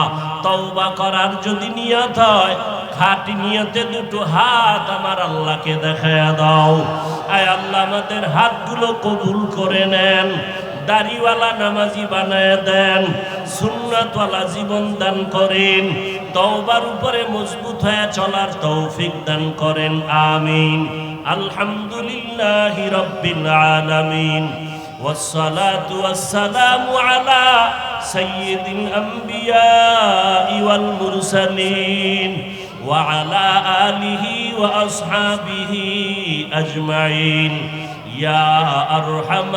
তওবা করার যদি নিয়ত হয়, খাঁটি নিয়তে 2টো হাত আমার আল্লাহকে দেখায়া দাও। আয় আল্লাহ, আমাদের হাতগুলো কবুল করে নেন, দাড়িওয়ালা নামাজি বানায় দেন, সুন্নাতওয়ালা জীবন দান করেন, তওবার উপরে মজবুত হয়ে চলার তৌফিক দান করেন, আমিন। আলহামদুলিল্লাহি রাব্বিল আলামিন, والصلاة والسلام على سيد الأنبياء والمرسلين وعلى آله وأصحابه أجمعين يا أرحم